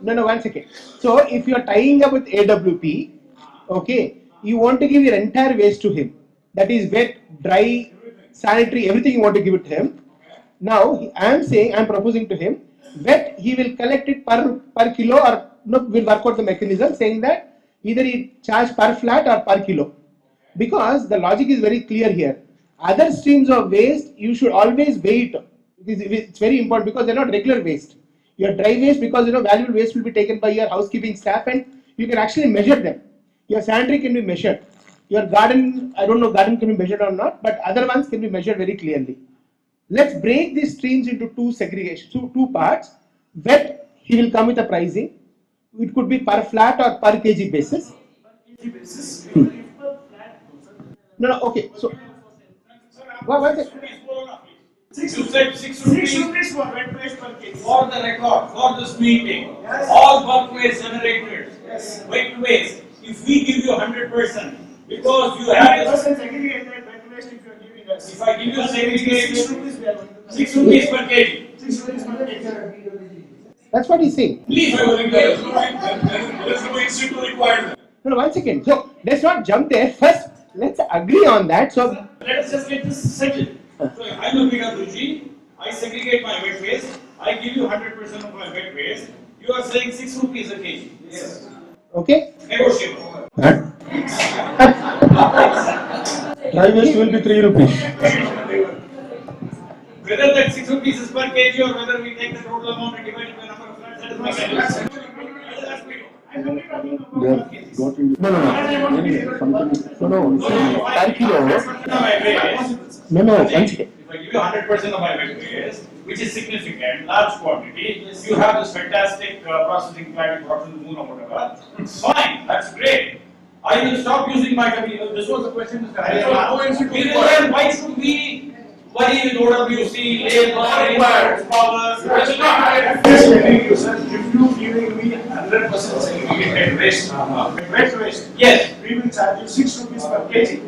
No, 1 second. So if you are tying up with AWP, okay, you want to give your entire waste to him. That is wet, dry, sanitary, everything you want to give it to him. Now I'm proposing to him, wet he will collect it per kilo or no, we'll work out the mechanism saying that either he charge per flat or per kilo. Because the logic is very clear here. Other streams of waste, you should always weigh it. It's very important because they're not regular waste. Your dry waste, because valuable waste will be taken by your housekeeping staff and you can actually measure them. Your sanitary can be measured. Your garden, I don't know garden can be measured or not, but other ones can be measured very clearly. Let's break these streams into two parts. Wet, he will come with a pricing. It could be per flat or per kg basis. No, okay. So, one second.
6 rupees for wet waste per kg. For the record, for this meeting, all bulk waste generators, wet waste, if we give you 100%, because you have segregated wet waste if you are giving us. If I give you segregated 6 rupees per kg. 6 rupees per kg.
That's what he's saying.
Please, there is no in-situ requirement.
No, 1 second. So let's not jump there. First, let's agree on that. So
let us just get this settled. So I'm a BWG, I segregate my wet waste, I give you 100% of my wet waste, you are saying 6 rupees a kg. Yes.
Okay.
Negotiable.
Dry waste will be 3 rupees.
Whether that 6 rupees is per kg or whether we take the total amount and divide it by number of flats, that is my sense.
No. Per kilo. No, 1 second.
If I give you 100% of my wet waste, which is significant, large quantity, you have this fantastic processing plant brought to the moon or whatever. It's fine, that's great. I will stop using my capital. This was the question, Mr. Harry. Why should we worry with OWC, labor, power?
If you giving me 100% segregated waste, wet waste,
yes,
we will charge you 6 rupees per kg.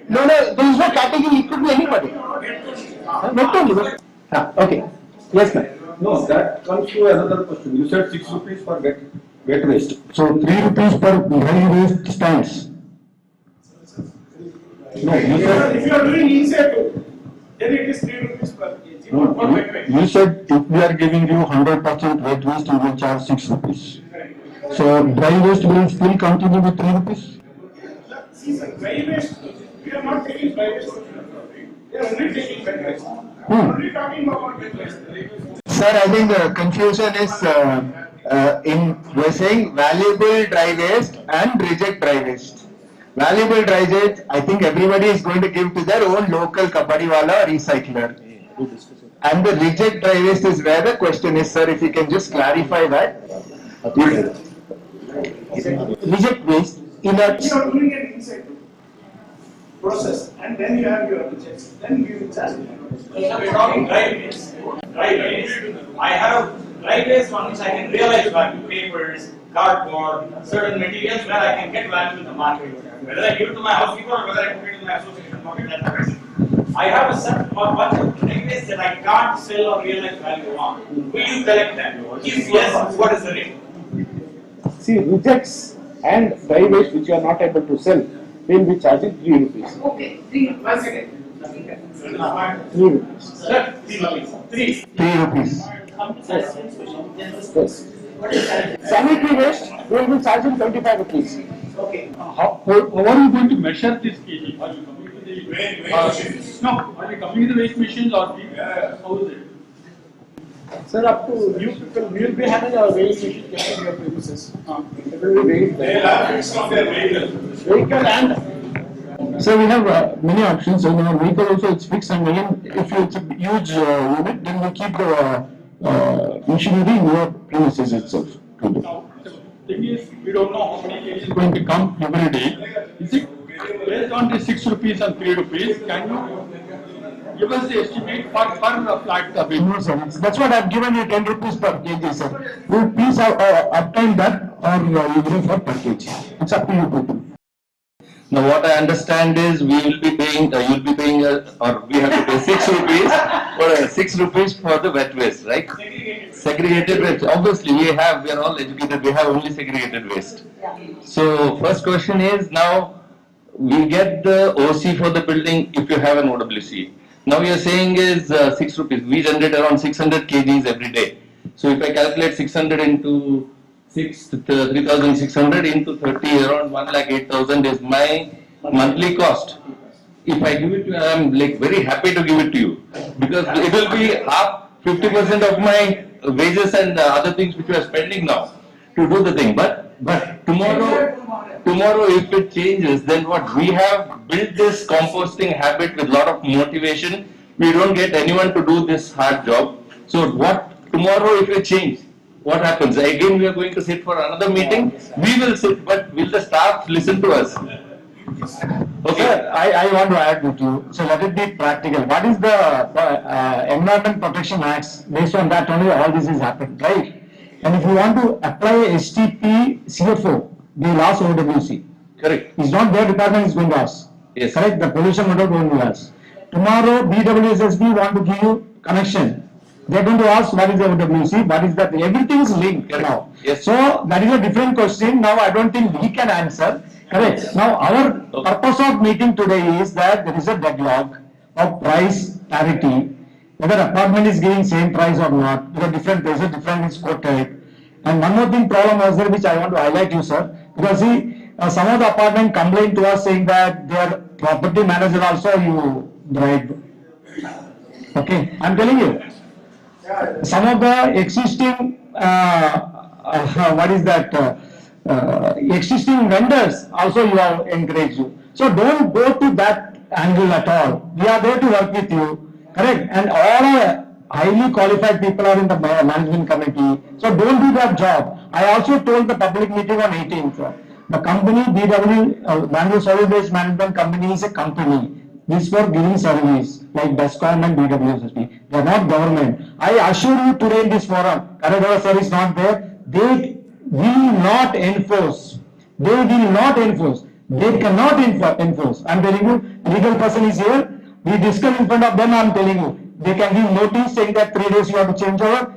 No, there is no category. It could be anybody. Not only. Okay. Yes, ma'am.
No, that comes to another question. You said 6 rupees per wet waste. So 3 rupees per dry waste stands. No, you said
If you are doing in-situ, then it is 3 rupees per kg.
no, you said if we are giving you 100% wet waste, you will charge 6 rupees. So dry waste will still continue with 3 rupees?
See, sir, dry waste, we are not taking dry waste. We are only taking wet waste. We are only talking about wet waste.
Sir, I think the confusion is we're saying valuable dry waste and reject dry waste. Valuable dry waste, I think everybody is going to give to their own local kapadiwala or recycler. And the reject dry waste is where the question is, sir, if you can just clarify that.
Reject waste, inert.
You are doing an in-situ process and then you have your rejects. Then we will charge.
We're talking dry waste. Dry waste. I have dry waste on which I can realize value, papers, cardboard, certain materials where I can get value in the market. Whether I give it to my housekeeper or whether I put it in my association pocket, that's the question. I have a certain bunch of dry waste that I can't sell or realize value on. Will you collect them? If yes, what is the rate?
See, rejects and dry waste which you are not able to sell, we will be charging 3 rupees.
Okay, 3. 1 second.
3 rupees.
Sir, 3 rupees. 3.
3 rupees. Yes. Sanitary waste, we will be charging 25 rupees.
Okay.
How are you going to measure this kg? Are you coming to the no? Are you coming to the waste machines or how is it?
Sir, up to you people, we will be having our weighing machine kept in your premises. It will be weighing.
They have fixed on their vehicle.
Vehicle and.
So we have many options. So in our vehicle also it's fixed, and again, if it's a huge unit, then we keep the machinery in your premises itself.
Now, the thing is, we don't know how many kg is
Going to come every day. Is it based on the 6 rupees and 3 rupees? Can you give us the estimate per flat? No, sir. That's what I've given you 10 rupees per kg, sir. You please obtain that or you go for per kg. It's up to you people.
Now what I understand is we will be paying, you'll be paying, or we have to pay 6 rupees for 6 rupees for the wet waste, right? Segregated waste. Obviously we are all educated, we have only segregated waste. So first question is, now we get the OC for the building if you have an OWC. Now you are saying is 6 rupees. We generate around 600 kgs every day. So if I calculate 600 into 3,600 into 30, around 1,08,000 is my monthly cost. If I give it to you, I am like very happy to give it to you because it will be half 50% of my wages and other things which we are spending now to do the thing. But tomorrow if it changes, then what? We have built this composting habit with a lot of motivation. We don't get anyone to do this hard job. So what tomorrow if it changes? What happens? Again, we are going to sit for another meeting. We will sit, but will the staff listen to us?
Okay, sir, I want to add with you. So let it be practical. What is the Environment Protection Acts? Based on that only all this is happened, right? And if you want to apply 𝗕𝗏, the last OWC.
Correct.
It's not their department is going to ask.
Yes.
Correct. The pollution control going to ask. Tomorrow BWSSB want to give you connection. They are going to ask what is the OWC, what is that, everything is linked now.
Yes.
So that is a different question. Now I don't think we can answer. Correct. Now our purpose of meeting today is that there is a deadlock of price parity, whether apartment is giving same price or not, because different places, different is quoted. And one more thing problem was there which I want to highlight you, sir, because see, some of the apartment complained to us saying that their property manager also you bribe. Okay, I'm telling you. Some of the existing, existing vendors also you have encouraged you. So don't go to that angle at all. We are there to work with you, correct? And all highly qualified people are in the management committee. So don't do that job. I also told the public meeting on 18th. The company Bangalore Solid Waste Management Company is a company. This for giving service like BSWML and BWSSB. They are not government. I assure you today in this forum, Karadava sir is not there. They will not enforce. They will not enforce. They cannot enforce. I am telling you, legal person is here. We discuss in front of them. I am telling you, they can give notice saying that 3 days you have to change over.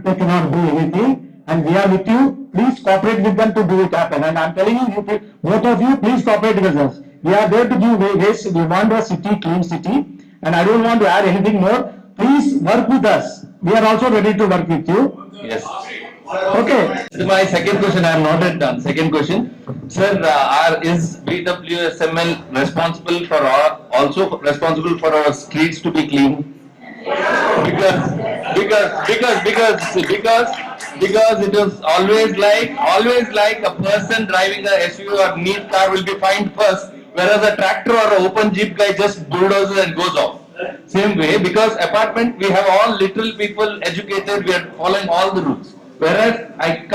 They cannot do anything. And we are with you. Please cooperate with them to do it happen. And I am telling you, both of you, please cooperate with us. We are there to give waste. We want a city, clean city. And I don't want to add anything more. Please work with us. We are also ready to work with you.
Yes.
Okay.
My second question, I am not yet done. Second question, sir, is BWSML responsible for also responsible for our streets to be clean? Because it is always like a person driving a SUV or neat car will be fined first, whereas a tractor or an open jeep guy just bulldozes and goes off. Same way, because apartment we have all literal people educated, we are following all the rules. Whereas I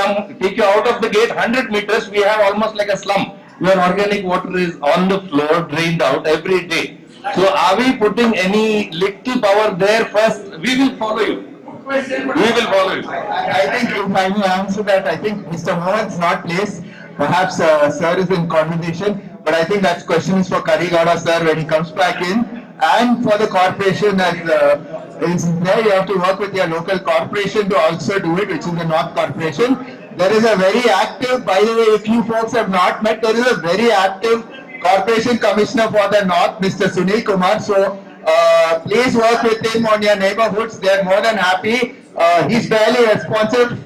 take you out of the gate 100 meters, we have almost like a slum where organic water is on the floor, drained out every day. So are we putting any little power there first? We will follow you. We will follow it.
I think if I may answer that, I think Mr. Mohan's not placed. Perhaps sir is in conversation, but I think that question is for 𝗕𝗏𝗏𝗏 sir when he comes back in. And for the corporation, as is there, you have to work with your local corporation to also do it, which is the North Corporation. There is a very active, by the way, if you folks have not met, there is a very active Corporation Commissioner for the North, Mr. Sunil Kumar. So please work with him on your neighborhoods. They are more than happy. He's fairly responsive.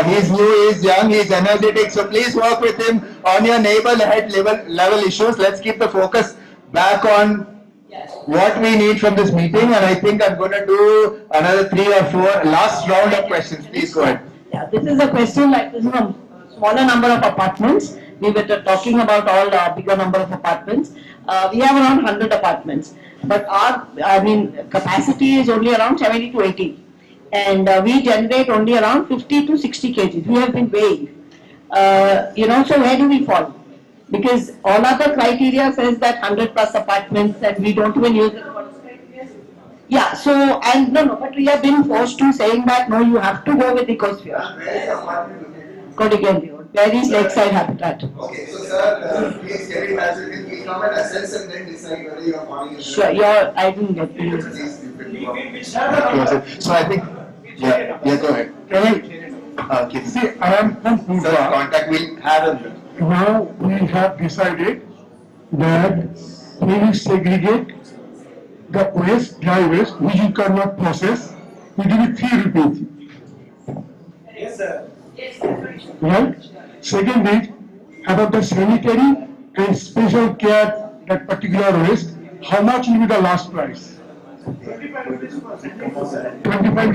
He's new, he's young, he's energetic. So please work with him on your neighborhood level issues. Let's keep the focus back on what we need from this meeting. And I think I'm going to do another 3 or 4 last round of questions. Please go ahead.
Yeah, this is a question like this is a smaller number of apartments. We were talking about all bigger number of apartments. We have around 100 apartments, but our capacity is only around 70 to 80, and we generate only around 50 to 60 kgs. We have been weighing, so where do we fall? Because all other criteria says that 100 plus apartments, and we don't even use it. Yeah, so and no, but we have been forced to saying that no, you have to go with 𝗏𝗏𝗏𝗏. Where is Lakeside Habitat?
Okay, so sir, please get in touch with him. We'll come and assess and then decide whether you are calling.
Sure, I didn't get you.
So I think, yeah, go ahead. Okay.
See, I am from Purva.
Contact will have him.
Now we have decided that we will segregate the waste, dry waste, which you cannot process. We give it 3 rupees.
Yes, sir.
Right? Second is about the sanitary and special care that particular waste. How much will be the last price? 25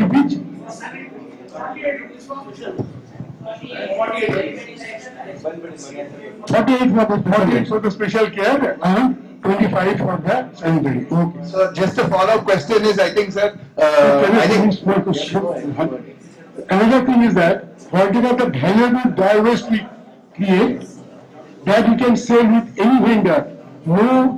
rupees. 48 for the special care and 25 for the sanitary. Okay.
So just a follow-up question is, I think, sir,
another thing is that whatever the valuable dry waste we create, that we can sell with any vendor. No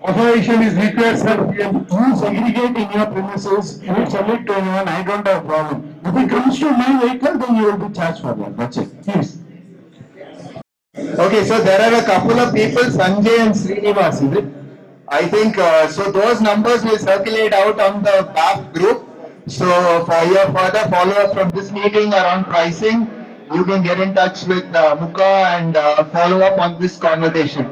authorization is required, sir. You segregate in your premises, you will sell it to anyone, I don't have a problem. If it comes to my vehicle, then you will be charged for that. That's it. Yes.
Okay, so there are a couple of people, Sanjay and Srinivas, is it? I think, so those numbers will circulate out on the BAF group. So for your further follow-up from this meeting around pricing, you can get in touch with Mukha and follow up on this conversation.